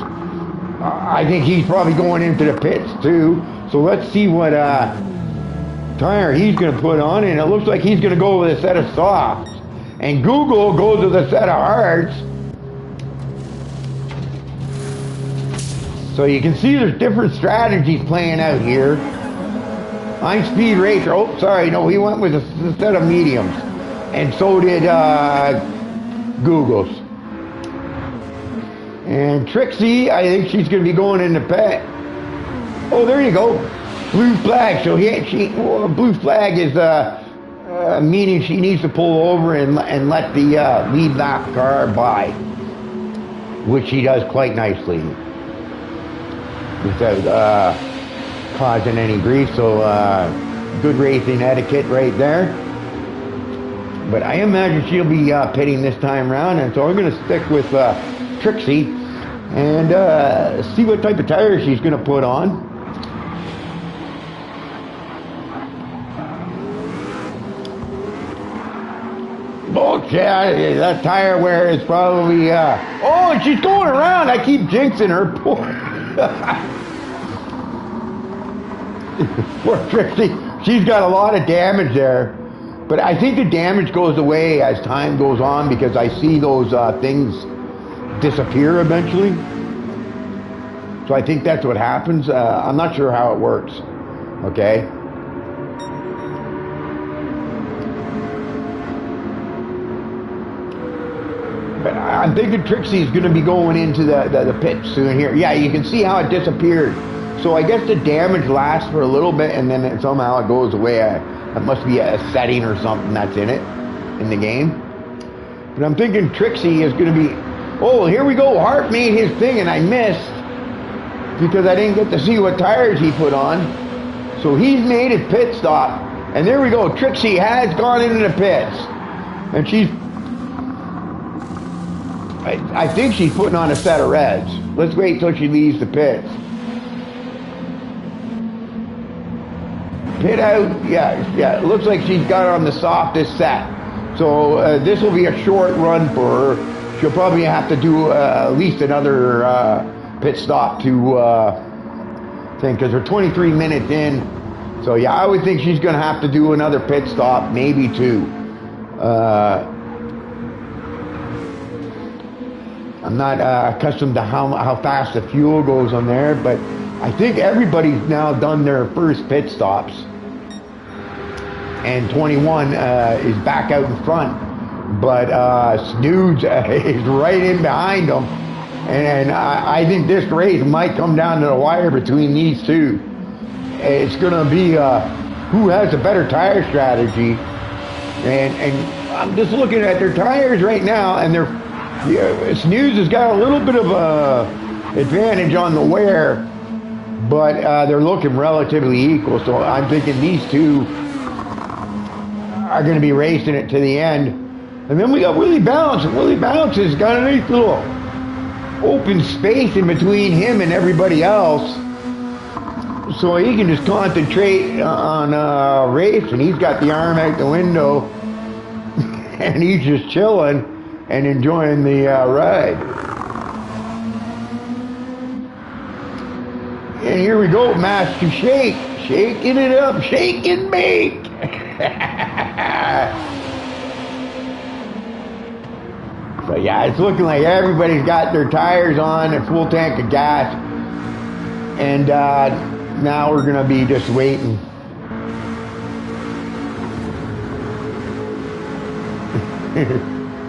I think he's probably going into the pits too. So let's see what tire he's going to put on, and it looks like he's going to go with a set of softs. And Google goes with a set of hards. So you can see there's different strategies playing out here. I'm Speed Racer. Oh, sorry, no, he went with a set of mediums. And so did Google's. And Trixie, I think she's going to be going in the pit. Oh, there you go. Blue flag. So blue flag is meaning she needs to pull over and let the lead lap car by, which she does quite nicely without causing any grief. So good racing etiquette right there. But I imagine she'll be pitting this time around, and so I'm going to stick with Trixie and see what type of tires she's going to put on. Oh, yeah, that tire wear is probably... Oh, and she's going around. I keep jinxing her. Poor Trixie. She's got a lot of damage there. But I think the damage goes away as time goes on, because I see those things disappear eventually. So I think that's what happens. I'm not sure how it works. Okay. But I'm thinking Trixie's going to be going into the pit soon here. Yeah, you can see how it disappeared. So I guess the damage lasts for a little bit, and then somehow it goes away. That must be a setting or something that's in it, in the game. But I'm thinking Trixie is going to be... Oh, here we go. Hart made his thing, and I missed because I didn't get to see what tires he put on. So he's made his pit stop. And there we go. Trixie has gone into the pits. And she's... I think she's putting on a set of reds. Let's wait till she leaves the pits. Pit out, yeah, it looks like she's got on the softest set. So this will be a short run for her. She'll probably have to do at least another pit stop to thing, because we're 23 minutes in. So yeah, I would think she's gonna have to do another pit stop, maybe two. I'm not accustomed to how fast the fuel goes on there, but I think everybody's now done their first pit stops. And 21 is back out in front, but Snooze is right in behind them. And I think this race might come down to the wire between these two. It's going to be who has a better tire strategy. And I'm just looking at their tires right now, and Snooze has got a little bit of a advantage on the wear. but they're looking relatively equal. So I'm thinking these two are going to be racing it to the end. And then we got Willie Bounce. Willie Bounce has got a nice little open space in between him and everybody else, so he can just concentrate on racing. He's got the arm out the window and he's just chilling and enjoying the ride. And here we go, Master Shake, shaking it up, shake and bake. So yeah, it's looking like everybody's got their tires on, a full tank of gas, and now we're gonna be just waiting.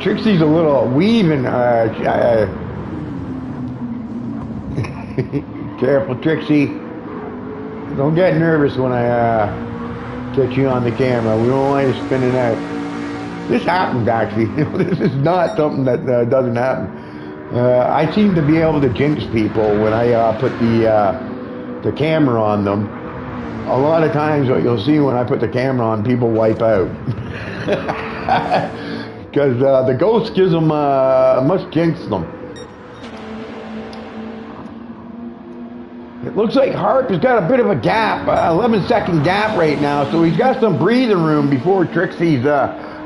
Trixie's a little weaving. Careful, Trixie. Don't get nervous when I get you on the camera. We don't want you spinning out. This happens, actually. This is not something that doesn't happen. I seem to be able to jinx people when I put the camera on them. A lot of times what you'll see when I put the camera on, people wipe out. Because the ghost gives them, must jinx them. It looks like Harp has got a bit of a gap, 11-second gap right now, so he's got some breathing room before Trixie's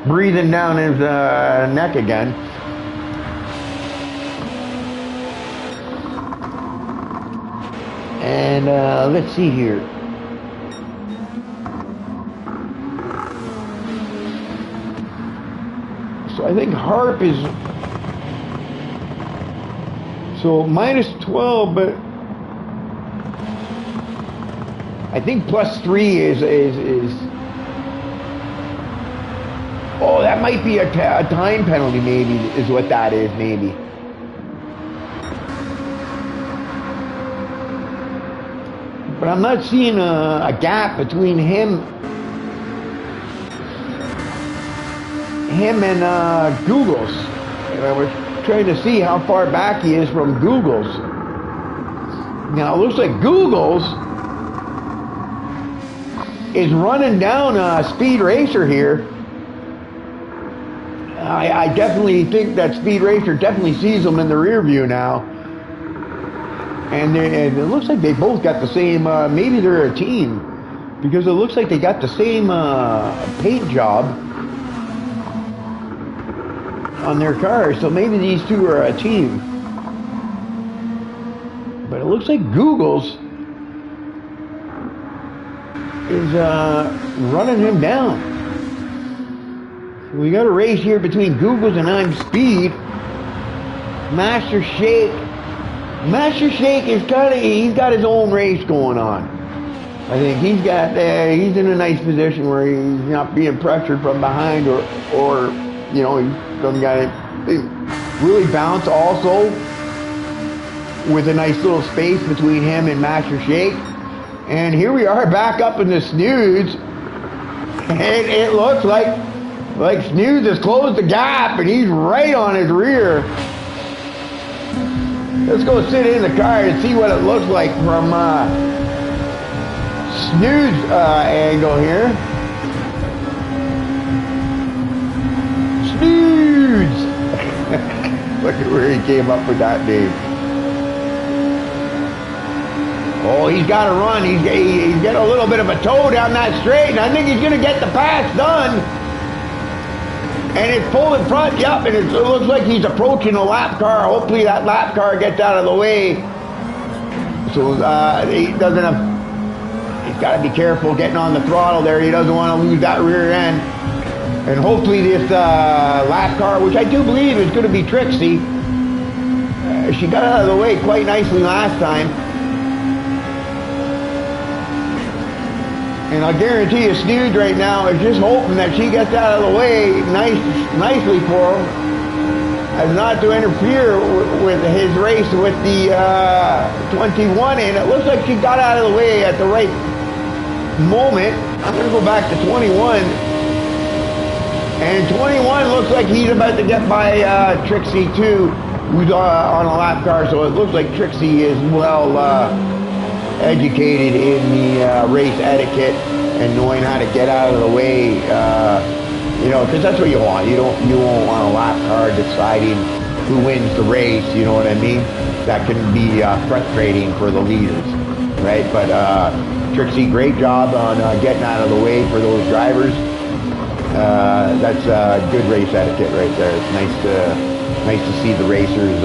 breathing down his neck again. And let's see here. So I think Harp is so minus 12, but I think plus 3 is oh, that might be a time penalty, maybe, is what that is, maybe. But I'm not seeing a gap between him and Googles. And I was trying to see how far back he is from Googles. Now, it looks like Googles is running down Speed Racer here. I definitely think that Speed Racer definitely sees them in the rear view now. And it looks like they both got the same, maybe they're a team. Because it looks like they got the same paint job on their cars. So maybe these two are a team. But it looks like Googles is running him down. We got a race here between Googles and I'm Speed. Master Shake is he's got his own race going on. I think he's in a nice position where he's not being pressured from behind or you know, he doesn't got it. Really Bounce also with a nice little space between him and Master Shake. And here we are back up in the snooze. And it looks like Snooze has closed the gap and he's right on his rear. Let's go sit in the car and see what it looks like from Snooze angle here. Snooze! Look at where he came up with that name. Oh, he's got to run. He's got a little bit of a toe down that straight, and I think he's going to get the pass done. And it's full in front, yep, and it looks like he's approaching a lap car. Hopefully that lap car gets out of the way. So he doesn't have, he's got to be careful getting on the throttle there. He doesn't want to lose that rear end. And hopefully this lap car, which I do believe is going to be Trixie, she got out of the way quite nicely last time. And I guarantee you, Snooze right now is just hoping that she gets out of the way nicely for him, as not to interfere with his race with the 21. And it looks like she got out of the way at the right moment. I'm going to go back to 21. And 21 looks like he's about to get by Trixie too, who's on a lap car. So it looks like Trixie is well educated in the race etiquette and knowing how to get out of the way, you know, because that's what you want. You won't want a lap car deciding who wins the race. You know what I mean? That can be frustrating for the leaders, right? But Trixie, great job on getting out of the way for those drivers. That's good race etiquette right there. It's nice to see the racers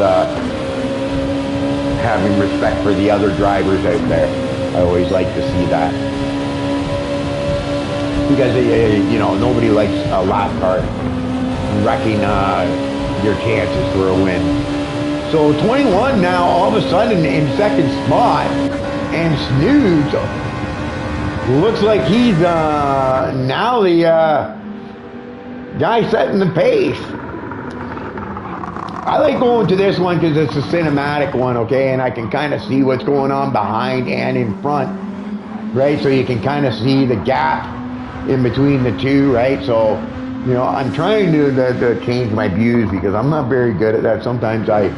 having respect for the other drivers out there. I always like to see that. Because, you know, nobody likes a lap car wrecking your chances for a win. So 21 now, all of a sudden in second spot, and Snoods looks like he's now the guy setting the pace. I like going to this one because it's a cinematic one, okay, and I can kind of see what's going on behind and in front, right? So you can kind of see the gap in between the two, right? So, you know, I'm trying to change my views because I'm not very good at that. Sometimes I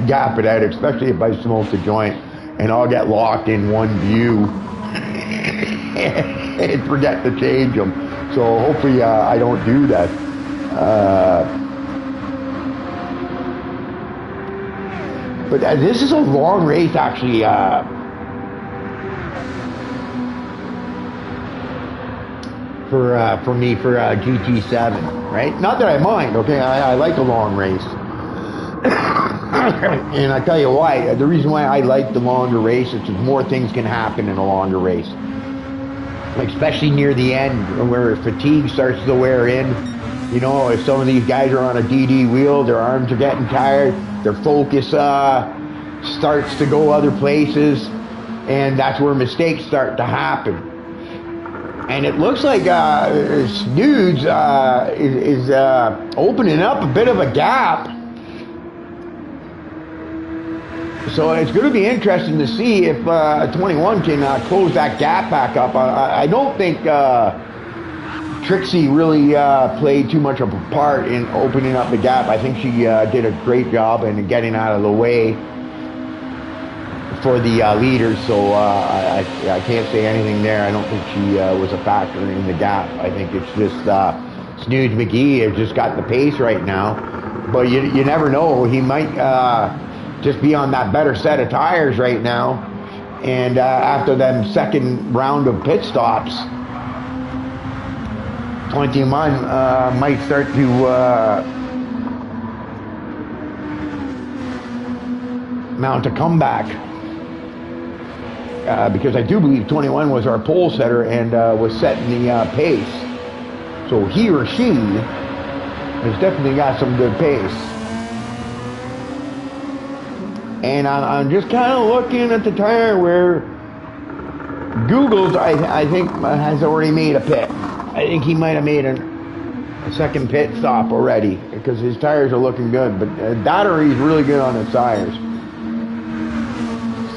gap it out, especially if I smoke the joint, and I'll get locked in one view and forget to change them. So hopefully I don't do that. But this is a long race, actually. For me, for GT7, right? Not that I mind, okay? I like a long race. And I tell you why. The reason why I like the longer race is because more things can happen in a longer race. Like especially near the end, where fatigue starts to wear in. You know, if some of these guys are on a DD wheel, their arms are getting tired, their focus starts to go other places, and that's where mistakes start to happen. And it looks like Snoods is opening up a bit of a gap. So it's going to be interesting to see if 21 can close that gap back up. I don't think Trixie really played too much of a part in opening up the gap. I think she did a great job in getting out of the way for the leaders, so I can't say anything there. I don't think she was a factor in the gap. I think it's just Snoods McGee has just got the pace right now, but you never know. He might just be on that better set of tires right now, and after them second round of pit stops, 21 might start to mount a comeback. Because I do believe 21 was our pole setter and was setting the pace. So he or she has definitely got some good pace. And I'm just kind of looking at the tire where Google's, I think, has already made a pit. I think he might have made a second pit stop already because his tires are looking good. But Daughtery's really good on his tires.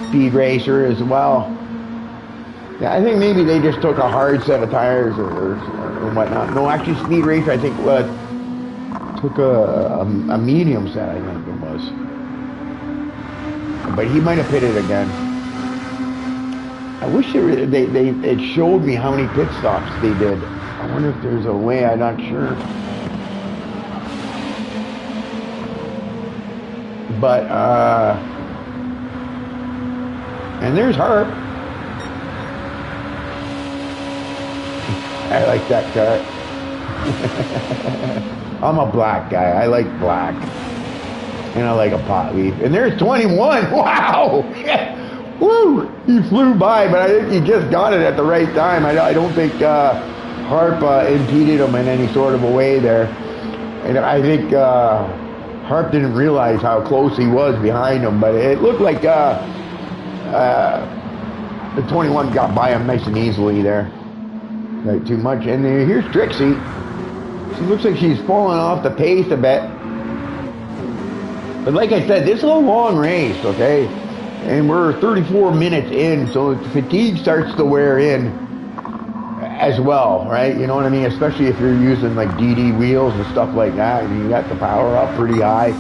Speed Racer as well. Yeah, I think maybe they just took a hard set of tires or whatnot. No, actually, Speed Racer, I think, took a medium set, I think it was. But he might have pitted again. I wish it showed me how many pit stops they did. I wonder if there's a way, I'm not sure. But, and there's Harp. I like that car. I'm a black guy. I like black. And I like a pot leaf. And there's 21. Wow! Woo! He flew by, but I think he just got it at the right time. I don't think Harp impeded him in any sort of a way there. And I think Harp didn't realize how close he was behind him, but it looked like the 21 got by him nice and easily there. Not too much. And here's Trixie. She looks like she's falling off the pace a bit. But like I said, this is a long race, okay? And we're 34 minutes in, so fatigue starts to wear in as well, right? You know what I mean? Especially if you're using like DD wheels and stuff like that, and you got the power up pretty high,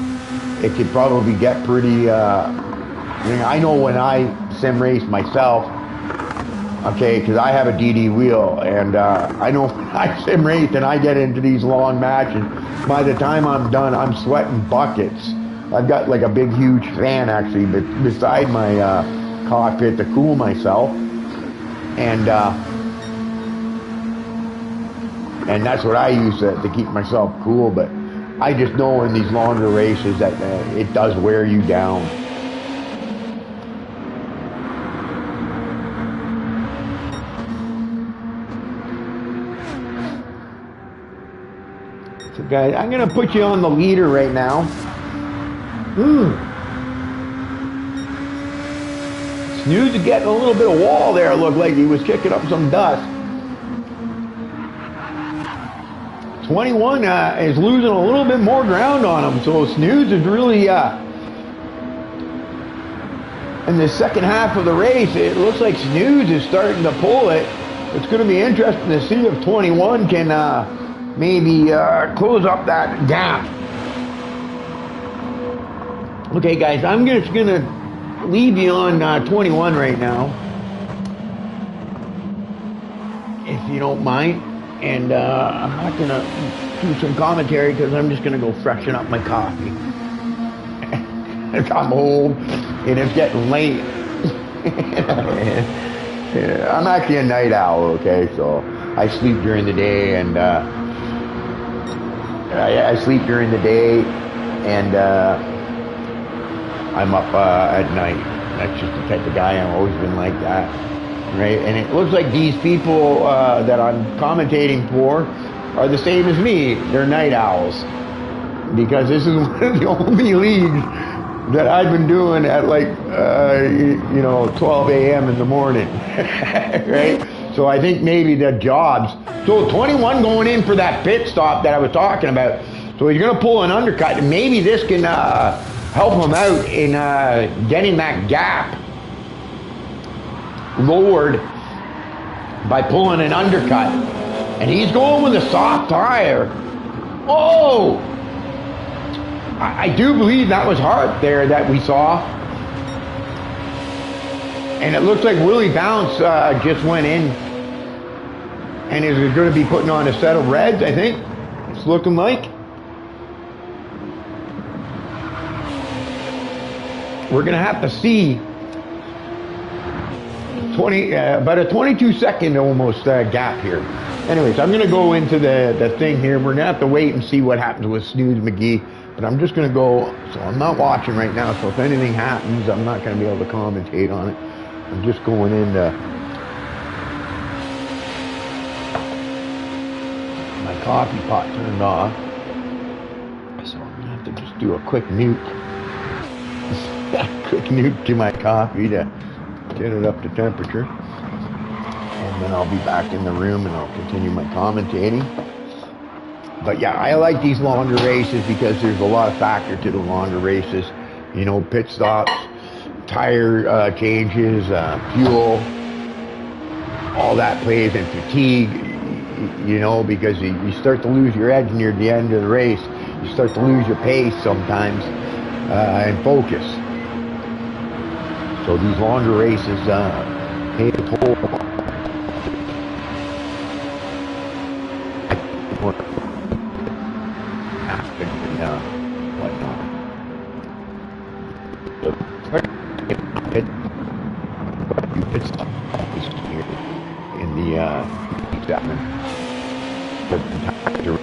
it could probably get pretty, I know when I sim race myself. Okay, because I have a DD wheel, and I know I sim race and I get into these long matches. By the time I'm done, I'm sweating buckets. I've got like a big, huge fan actually beside my cockpit to cool myself, and that's what I use to keep myself cool. But I just know in these longer races that it does wear you down. So guys, I'm gonna put you on the leader right now. Snooze is getting a little bit of wall there. It looked like he was kicking up some dust. 21 is losing a little bit more ground on him. So Snooze is really in the second half of the race. It looks like Snooze is starting to pull it. It's going to be interesting to see if 21 can maybe close up that gap. Okay, guys, I'm just going to leave you on 21 right now, if you don't mind. And I'm not going to do some commentary because I'm just going to go freshen up my coffee. I'm old and it's getting late. I'm actually a night owl, okay? So I sleep during the day, and I sleep during the day, and I'm up at night. That's just the type of guy. I've always been like that, right? And it looks like these people that I'm commentating for are the same as me. They're night owls, because this is one of the only leagues that I've been doing at like 12 a.m. in the morning, right? So I think maybe the jobs. So 21 going in for that pit stop that I was talking about. So he's gonna pull an undercut, and maybe this can help him out in getting that gap lowered by pulling an undercut. And he's going with a soft tire. Oh! I do believe that was Hart there that we saw. And it looks like Willie Bounce just went in and is going to be putting on a set of reds, I think. It's looking like. We're going to have to see about a 22-second almost gap here. Anyways, I'm going to go into the thing here. We're going to have to wait and see what happens with Snooze McGee. But I'm just going to go, so I'm not watching right now, so if anything happens, I'm not going to be able to commentate on it. I'm just going into my coffee pot turned off. So I'm going to have to just do a quick nuke. Quick nuke to my coffee to get it up to temperature. And then I'll be back in the room and I'll continue my commentating. But yeah, I like these longer races because there's a lot of factor to the longer races. You know, pit stops, tire changes, fuel, all that plays, and fatigue, you know, because you start to lose your edge near the end of the race. You start to lose your pace sometimes and focus. So these longer races pay a toll. Whatnot. So pit stop is here in the Chapman. But the tires are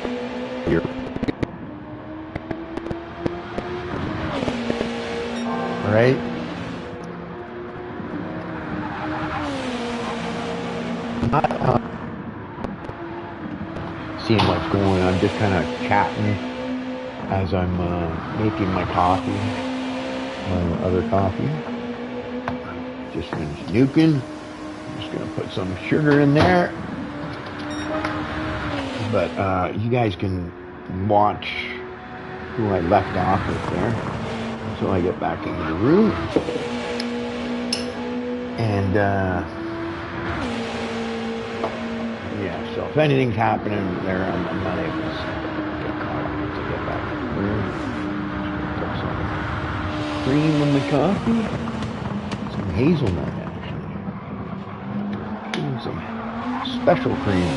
here. All right. Not seeing what's going on. I'm just kind of chatting as I'm making my coffee, my other coffee. Just finished nuking. I'm just gonna put some sugar in there. But you guys can watch who I left off with there until I get back into the room. And yeah, so if anything's happening there, I'm not able to get caught up to get back in the room. Put some cream in the coffee, some hazelnut, actually. Doing some special cream.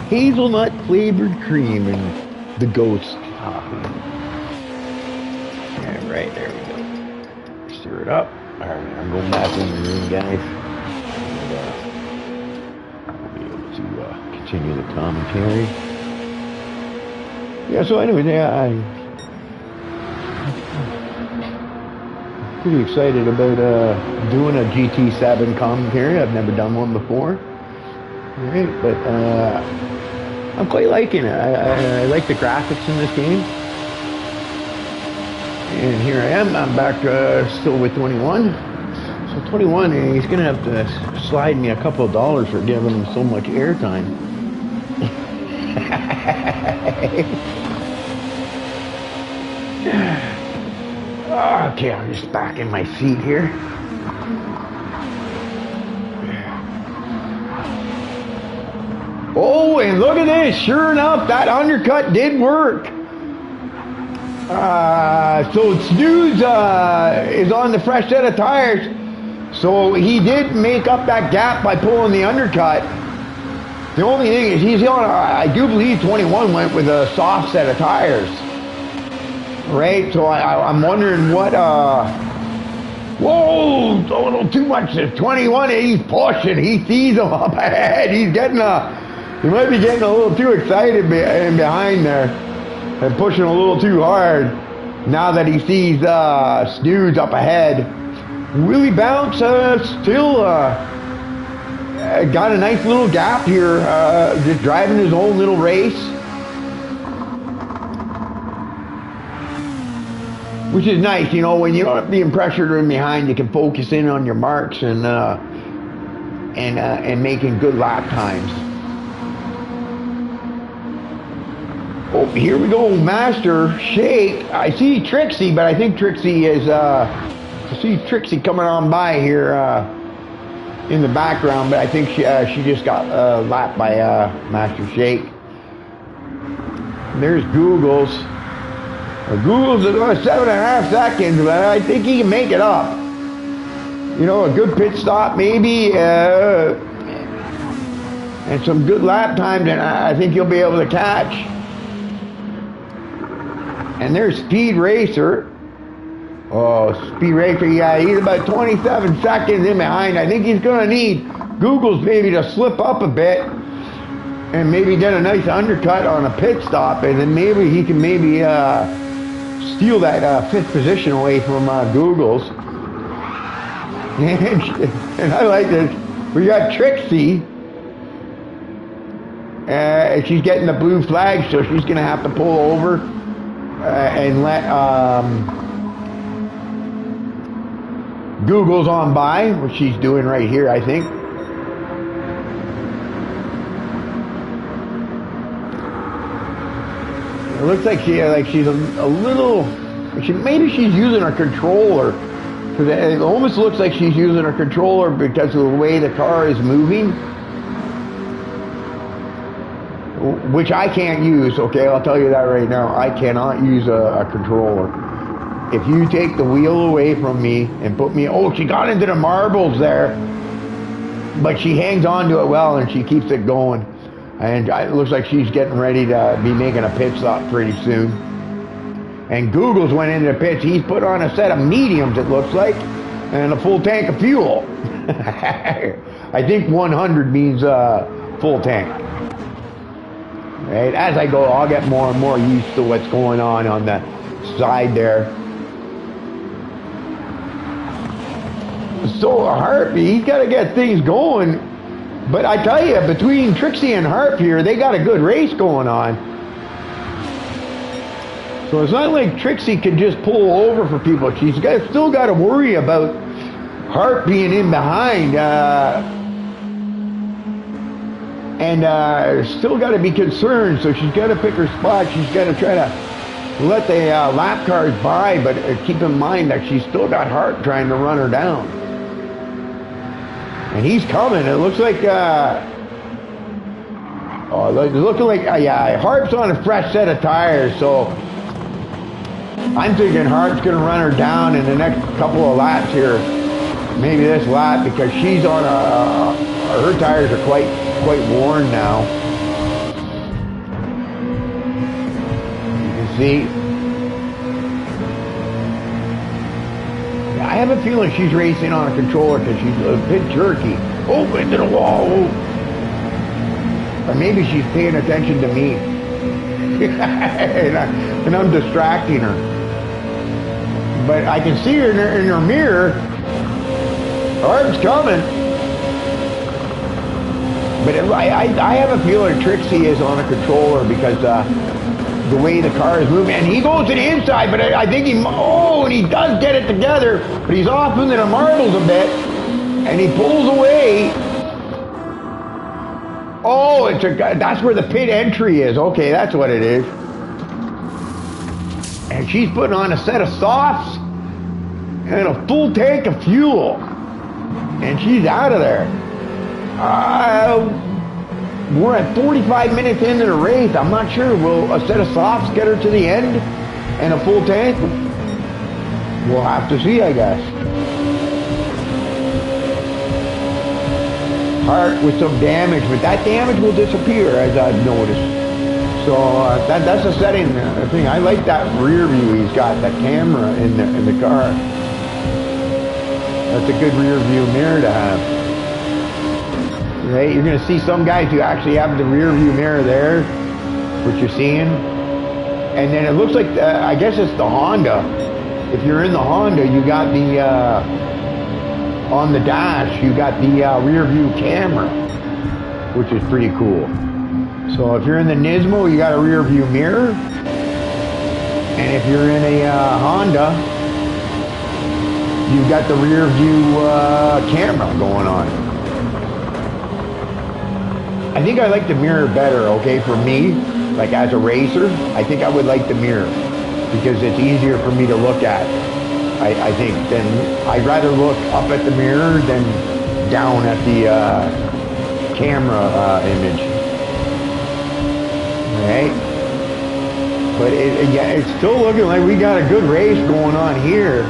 Hazelnut flavored cream and the ghost topping. Yeah, right, there we go. Stir it up. Alright, I'm going back in the room, guys. And, I'll be able to continue the commentary. Yeah, so anyway, yeah, I'm pretty excited about doing a GT7 commentary. I've never done one before. Right, but I'm quite liking it. I like the graphics in this game. And here I am. I'm back still with 21. So 21, he's going to have to slide me a couple of dollars for giving him so much airtime. Okay, I'm just back in my seat here. Oh, and look at this. Sure enough, that undercut did work. So Snooze is on the fresh set of tires. So he did make up that gap by pulling the undercut. The only thing is he's on, I do believe 21 went with a soft set of tires. Right? So I'm wondering what, whoa, a little too much. 21, he's pushing. He sees him up ahead. He's getting he might be getting a little too excited behind there and pushing a little too hard now that he sees Snooze up ahead. Willie Bounce still got a nice little gap here, just driving his own little race. Which is nice, you know, when you're not being pressured in behind, you can focus in on your marks and making good lap times. Oh, here we go, Master Shake. I see Trixie, but I think Trixie is, I see Trixie coming on by here in the background, but I think she just got lapped by Master Shake. There's Googles. Google's at 7.5 seconds, but I think he can make it up. You know, a good pit stop maybe, and some good lap times, and I think he'll be able to catch. And there's Speed Racer. Oh, Speed Racer, yeah, he's about 27 seconds in behind. I think he's going to need Google's maybe to slip up a bit and maybe get a nice undercut on a pit stop, and then maybe he can maybe steal that fifth position away from Google's. And I like this. We got Trixie. She's getting the blue flag, so she's going to have to pull over and let Google's on by, which she's doing right here, I think. It looks like she's a little. Maybe she's using her controller. Because it almost looks like she's using her controller because of the way the car is moving. Which I can't use, okay? I'll tell you that right now. I cannot use a controller. If you take the wheel away from me and put me... Oh, she got into the marbles there. But she hangs on to it well and she keeps it going. And it looks like she's getting ready to be making a pit stop pretty soon. And Google's went into the pits. He's put on a set of mediums, it looks like, and a full tank of fuel. I think 100 means full tank. Right? As I go, I'll get more and more used to what's going on the side there. So Harp, he's got to get things going. But I tell you, between Trixie and Harp here, they got a good race going on. So it's not like Trixie can just pull over for people. She's still got to worry about Harp being in behind. And still got to be concerned. So she's got to pick her spot. She's got to try to let the lap cars by. But keep in mind that she's still got Harp trying to run her down. And he's coming. It looks like... looking like... yeah, Harp's on a fresh set of tires. So... I'm thinking Hart's going to run her down in the next couple of laps here. maybe this lap because she's on her tires are quite worn now. You can see. I have a feeling she's racing on a controller because she's a bit jerky. Oh, into the wall. Oh. Or maybe she's paying attention to me. and I'm distracting her. But I can see her in her mirror. Arm's coming. But I have a feeling Trixie is on a controller because the way the car is moving. And he goes to the inside, but I think and he does get it together, but he's off into the marbles a bit. And he pulls away. Oh, that's where the pit entry is. Okay, that's what it is. And she's putting on a set of softs and a full tank of fuel. And she's out of there. We're at 45 minutes into the race. I'm not sure. Will a set of softs get her to the end and a full tank? We'll have to see, I guess. Heart with some damage, but that damage will disappear, as I've noticed. So that's a setting thing. I like that rear view he's got, that camera in the car. That's a good rear view mirror to have. Right? You're going to see some guys who actually have the rear view mirror there, what you're seeing. And then it looks like, I guess it's the Honda. If you're in the Honda, you got the, on the dash, you got the rear view camera, which is pretty cool. So if you're in the Nismo, you got a rear view mirror. And if you're in a Honda, you've got the rear view camera going on. I think I like the mirror better, okay, for me, like as a racer, I think I would like the mirror because it's easier for me to look at, I think. Then I'd rather look up at the mirror than down at the camera image. Right? But it's still looking like we got a good race going on here.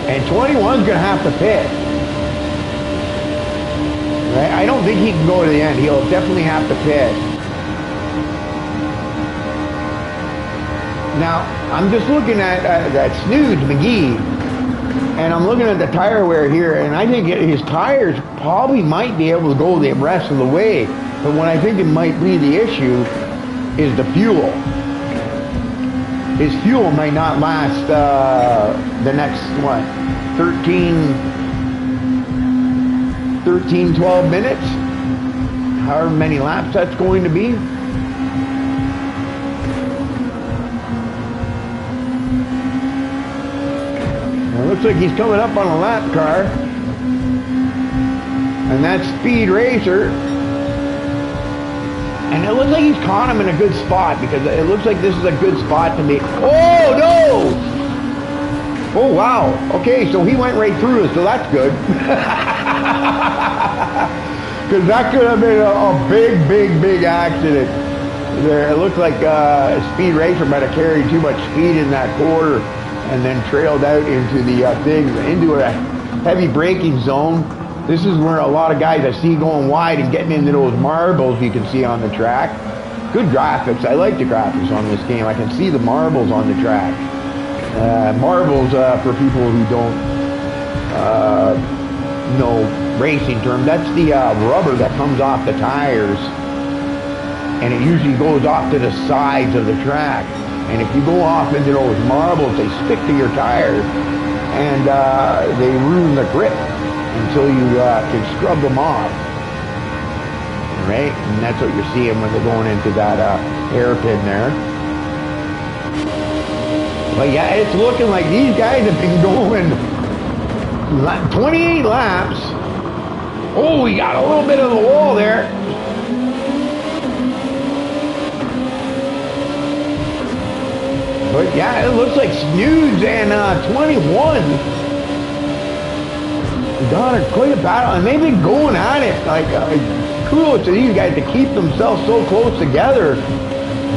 And 21's going to have to pit. Right? I don't think he can go to the end. He'll definitely have to pit. Now, I'm just looking at that Snoods McGee, and I'm looking at the tire wear here, and I think his tires probably might be able to go the rest of the way. But what I think it might be the issue is the fuel. His fuel might not last the next, 12 minutes? However many laps that's going to be. It looks like he's coming up on a lap car. And that's Speed Racer. And it looks like he's caught him in a good spot because it looks like this is a good spot to be. Oh, no! Oh, wow. Okay, so he went right through us, so that's good. Because that could have been a big accident. There, it looked like Speed Racer might have carried too much speed in that quarter and then trailed out into the into a heavy braking zone. This is where a lot of guys I see going wide and getting into those marbles you can see on the track. Good graphics. I like the graphics on this game. I can see the marbles on the track. Marbles, for people who don't know racing term, that's the rubber that comes off the tires. And it usually goes off to the sides of the track. And if you go off into those marbles, they stick to your tires and they ruin the grip until you can scrub them off. Right? And that's what you're seeing when they're going into that hairpin there. But yeah, it's looking like these guys have been going 28 laps. Oh, we got a little bit of the wall there. But yeah, it looks like Snoods and 21 got quite a battle, and they've been going at it. Like, kudos to these guys to keep themselves so close together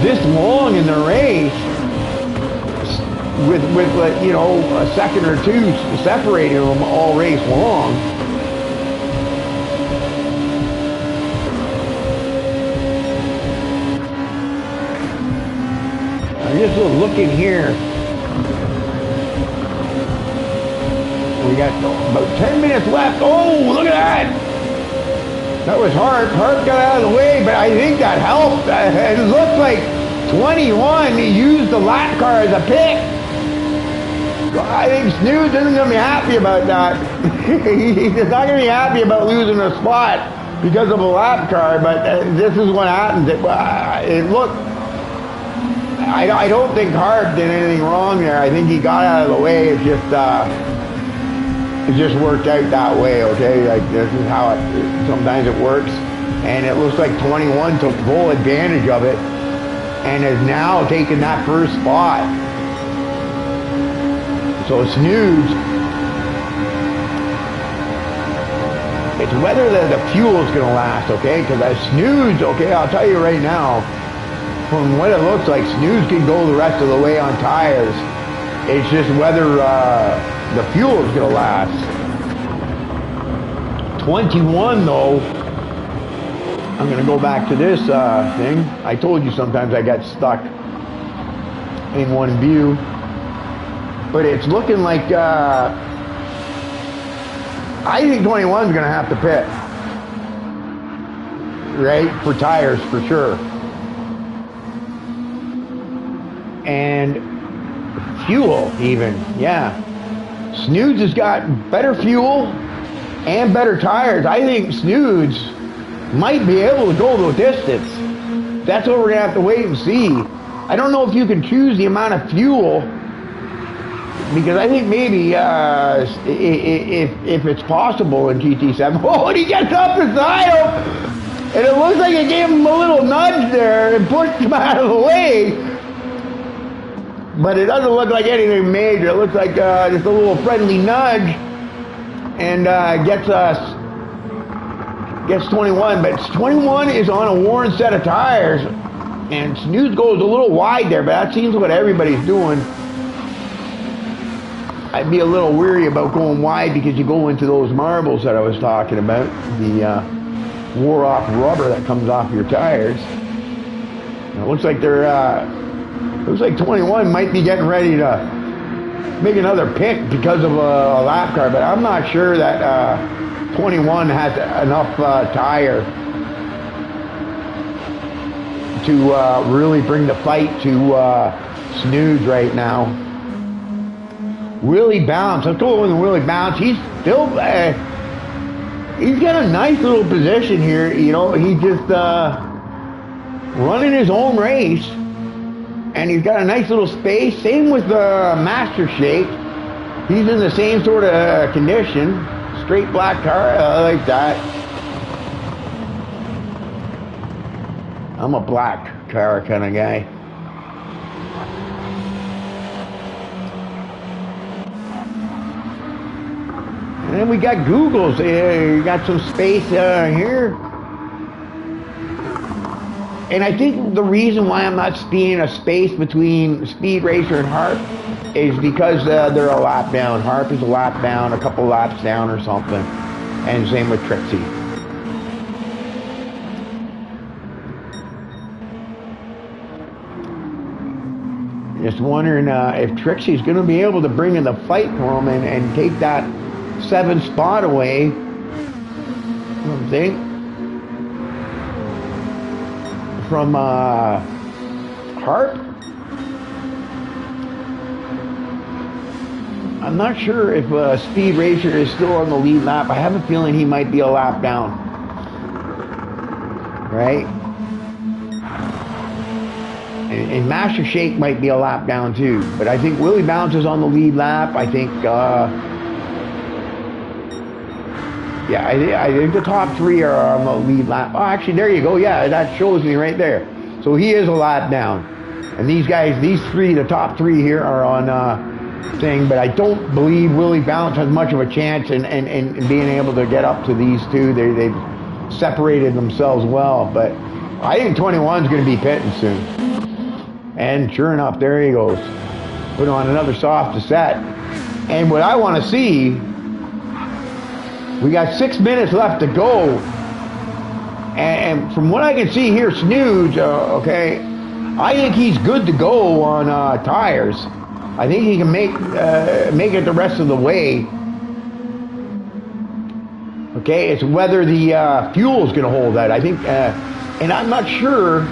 this long in the race. with you know, a second or two separating them all race long. I'm just looking here. We got about 10 minutes left. Oh, look at that! That was Harp. Harp got out of the way, but I think that helped. It looked like 21 used the lap car as a pick. I think Snooze isn't going to be happy about that. He's not going to be happy about losing a spot because of a lap car, but this is what happens. It looked... I don't think Harp did anything wrong there. I think he got out of the way. It just worked out that way, okay? Like, this is how sometimes it works. And it looks like 21 took full advantage of it and is now taking that first spot. So Snooze, it's whether the fuel's gonna last, okay? Because as Snooze, okay, I'll tell you right now, from what it looks like, Snooze can go the rest of the way on tires. It's just whether the fuel is going to last. 21 though, I'm going to go back to this thing. I told you sometimes I got stuck in one view. But it's looking like, I think 21 is going to have to pit. Right? For tires, for sure. And fuel even, yeah. Snooze has got better fuel and better tires. I think Snooze might be able to go the distance. That's what we're gonna have to wait and see. I don't know if you can choose the amount of fuel, because I think maybe if it's possible in GT7. Oh, and he gets up beside him, and it looks like it gave him a little nudge there and pushed him out of the way. But it doesn't look like anything major. It looks like just a little friendly nudge, and gets 21. But 21 is on a worn set of tires, and Snooze goes a little wide there. But that seems what everybody's doing. I'd be a little weary about going wide because you go into those marbles that I was talking about, the wore-off rubber that comes off your tires. And it looks like they're. Looks like 21 might be getting ready to make another pick because of a lap car, but I'm not sure that 21 has enough tire to really bring the fight to Snooze right now. Willie Bounce, let's go with Willie Bounce. He's still, he's got a nice little position here. You know, he's just running his own race. And he's got a nice little space. Same with Master Shake. He's in the same sort of condition. Straight black car. I like that. I'm a black car kind of guy. And then we got Googles. You got some space here. And I think the reason why I'm not seeing a space between Speed Racer and Harp is because they're a lap down. Harp is a lap down, a couple laps down or something. And same with Trixie. Just wondering if Trixie's going to be able to bring in the fight for him and take that 7th spot away. I think. From Harp. I'm not sure if Speed Racer is still on the lead lap. I have a feeling he might be a lap down. Right? And Master Shake might be a lap down too. But I think Willie Bounce is on the lead lap. I think yeah, I think the top 3 are on the lead lap. Oh, actually, there you go. Yeah, that shows me right there. So he is a lap down. And these guys, these 3, the top 3 here are on thing. But I don't believe Willie Bounce has much of a chance in being able to get up to these 2. They've separated themselves well. But I think 21 is going to be pitting soon. And sure enough, there he goes. put on another soft set. And what I want to see, we got 6 minutes left to go. And from what I can see here, Snooze, okay, I think he's good to go on tires. I think he can make it the rest of the way. Okay, it's whether the fuel is going to hold that. I think, and I'm not sure,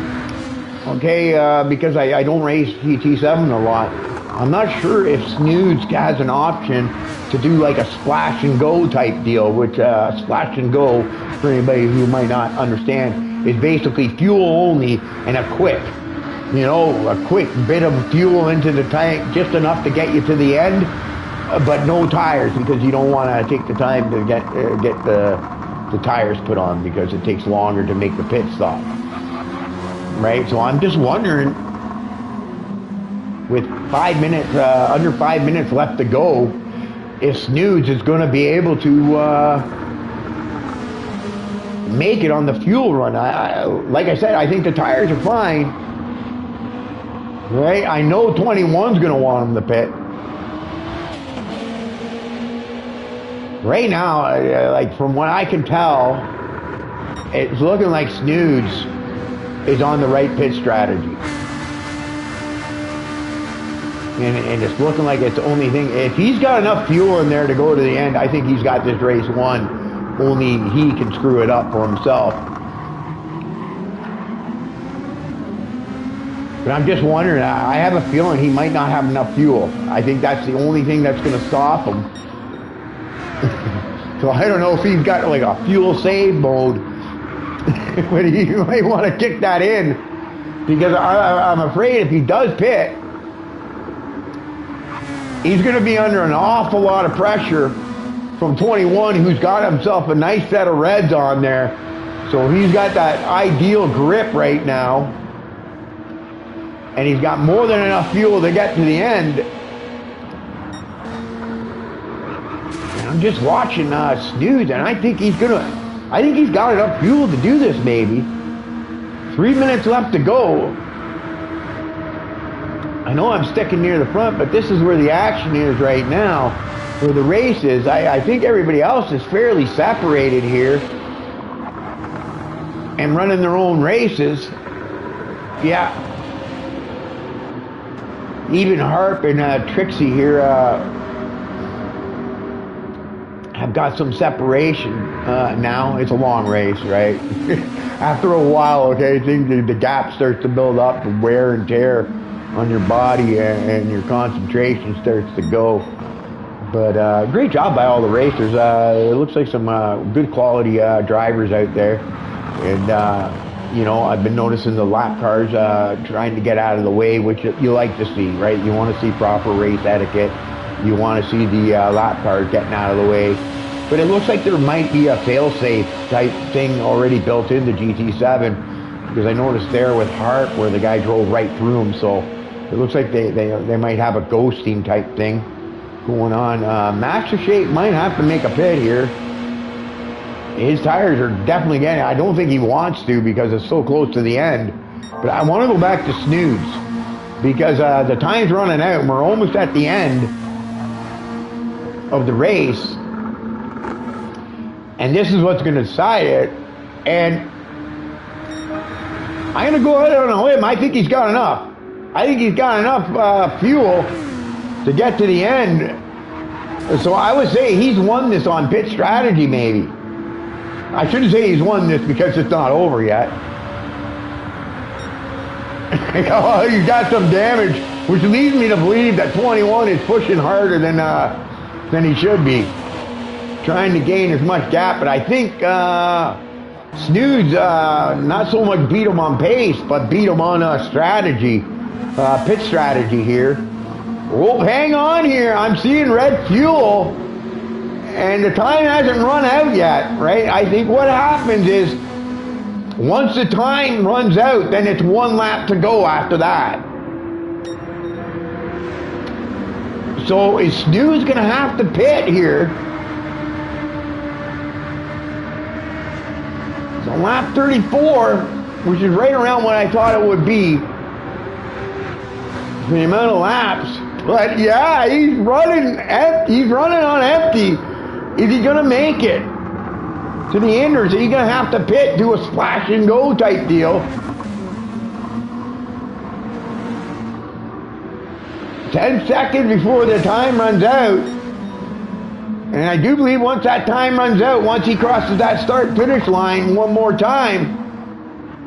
okay, because I don't race GT7 a lot. I'm not sure if Snooze has an option to do like a splash and go type deal, which splash and go, for anybody who might not understand, is basically fuel only and a quick bit of fuel into the tank, just enough to get you to the end, but no tires, because you don't want to take the time to get the tires put on, because it takes longer to make the pit stop. Right? So I'm just wondering, with 5 minutes, under 5 minutes left to go, if Snooze is going to be able to make it on the fuel run. Like I said, I think the tires are fine. Right? I know 21's going to want him to pit. Right now, like from what I can tell, it's looking like Snooze is on the right pit strategy. And it's looking like it's the only thing. If he's got enough fuel in there to go to the end, I think he's got this race won. Only he can screw it up for himself. But I'm just wondering, I have a feeling he might not have enough fuel. I think that's the only thing that's going to stop him. So I don't know if he's got like a fuel save mode. But he might want to kick that in. Because I'm afraid if he does pit, he's going to be under an awful lot of pressure from 21, who's got himself a nice set of reds on there. So he's got that ideal grip right now. And he's got more than enough fuel to get to the end. And I'm just watching Snooze, and I think he's got enough fuel to do this, maybe. 3 minutes left to go. I know I'm sticking near the front, but this is where the action is right now, where the race is. I think everybody else is fairly separated here and running their own races. Yeah. Even Harp and Trixie here have got some separation now. It's a long race, right? After a while, okay, the gap starts to build up, the wear and tear on your body, and your concentration starts to go. But great job by all the racers. It looks like some good quality drivers out there. And, you know, I've been noticing the lap cars trying to get out of the way, which you like to see, right? You want to see proper race etiquette. You want to see the lap cars getting out of the way. But it looks like there might be a fail-safe type thing already built into GT7, because I noticed there with Hart where the guy drove right through him. So it looks like they might have a ghosting type thing going on. Master Shape might have to make a pit here. His tires are definitely getting, I don't think he wants to because it's so close to the end. But I want to go back to Snooze, because the time's running out and we're almost at the end of the race. And this is what's going to decide it. And I'm going to go out on a limb. I think he's got enough. I think he's got enough fuel to get to the end. So I would say he's won this on pit strategy, maybe. I shouldn't say he's won this because it's not over yet. Oh, he's got some damage, which leads me to believe that 21 is pushing harder than he should be, trying to gain as much gap. But I think Snooze not so much beat him on pace, but beat him on strategy, pit strategy here. Oh, hang on here. I'm seeing red fuel, and the time hasn't run out yet, right? I think what happens is once the time runs out, then it's one lap to go after that. So is Snooze going to have to pit here? So lap 34, which is right around what I thought it would be. For the amount of laps. But yeah, he's running on empty. Is he gonna make it to the end, or is he gonna have to pit, do a splash and go type deal? 10 seconds before the time runs out. And I do believe once that time runs out, once he crosses that start-finish line one more time,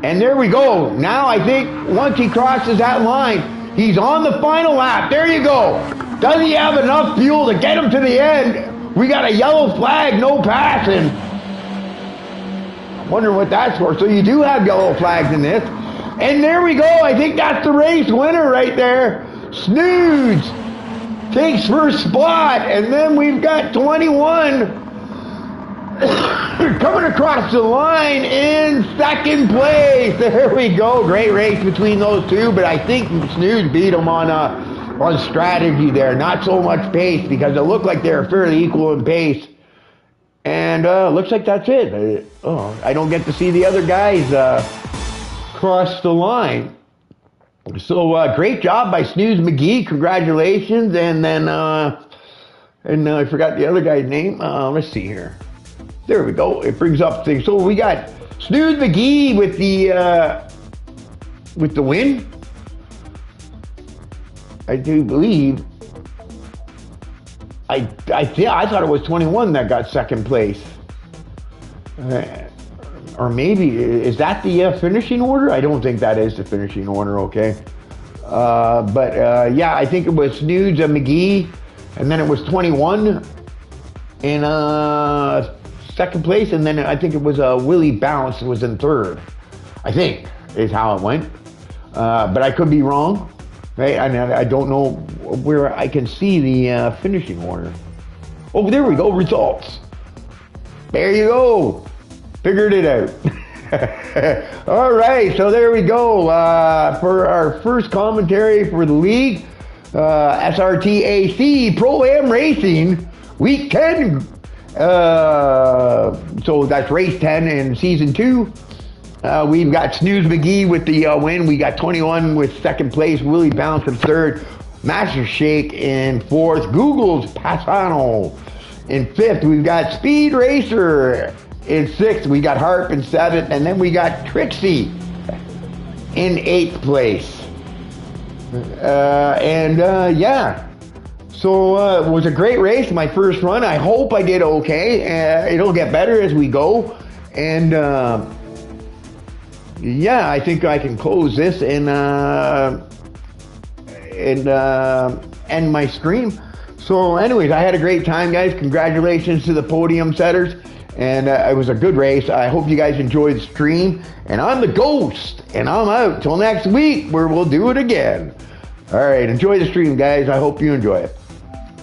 and there we go. Now I think once he crosses that line, he's on the final lap. There you go. Does he have enough fuel to get him to the end? We got a yellow flag, no passing. I'm wondering what that's for. So you do have yellow flags in this. And there we go. I think that's the race winner right there. Snooze takes first spot, and then we've got 21 coming across the line in second place. There we go. Great race between those two, but I think Snooze beat him on strategy there, not so much pace, because it looked like they were fairly equal in pace. And looks like that's it. I don't get to see the other guys cross the line. So great job by Snooze McGee, congratulations. And then I forgot the other guy's name. Let's see here. There we go. It brings up things. So we got Snooze McGee with the win. I do believe. I thought it was 21 that got second place. Or maybe, is that the finishing order? I don't think that is the finishing order, okay. But yeah, I think it was Snooze McGee, and then it was 21 in second place, and then I think it was Willie Bounce was in third, I think, is how it went. But I could be wrong, right? I don't know where I can see the finishing order. Oh, there we go, results. There you go. Figured it out. All right, so there we go. For our first commentary for the league, SRTAC Pro-Am Racing, Week 10. So that's race 10 in Season 2. We've got Snooze McGee with the win. We got 21 with second place. Willie Bounce in third. Master Shake in fourth. Google's Passano in fifth. We've got Speed Racer in sixth. We got Harp in seventh, and then we got Trixie in eighth place. Yeah, so it was a great race, my first run. I hope I did okay. It'll get better as we go, and yeah, I think I can close this and end my stream. So anyways, I had a great time, guys. Congratulations to the podium setters. And it was a good race. I hope you guys enjoyed the stream. And I'm the Ghost. And I'm out till next week where we'll do it again. All right. Enjoy the stream, guys. I hope you enjoy it.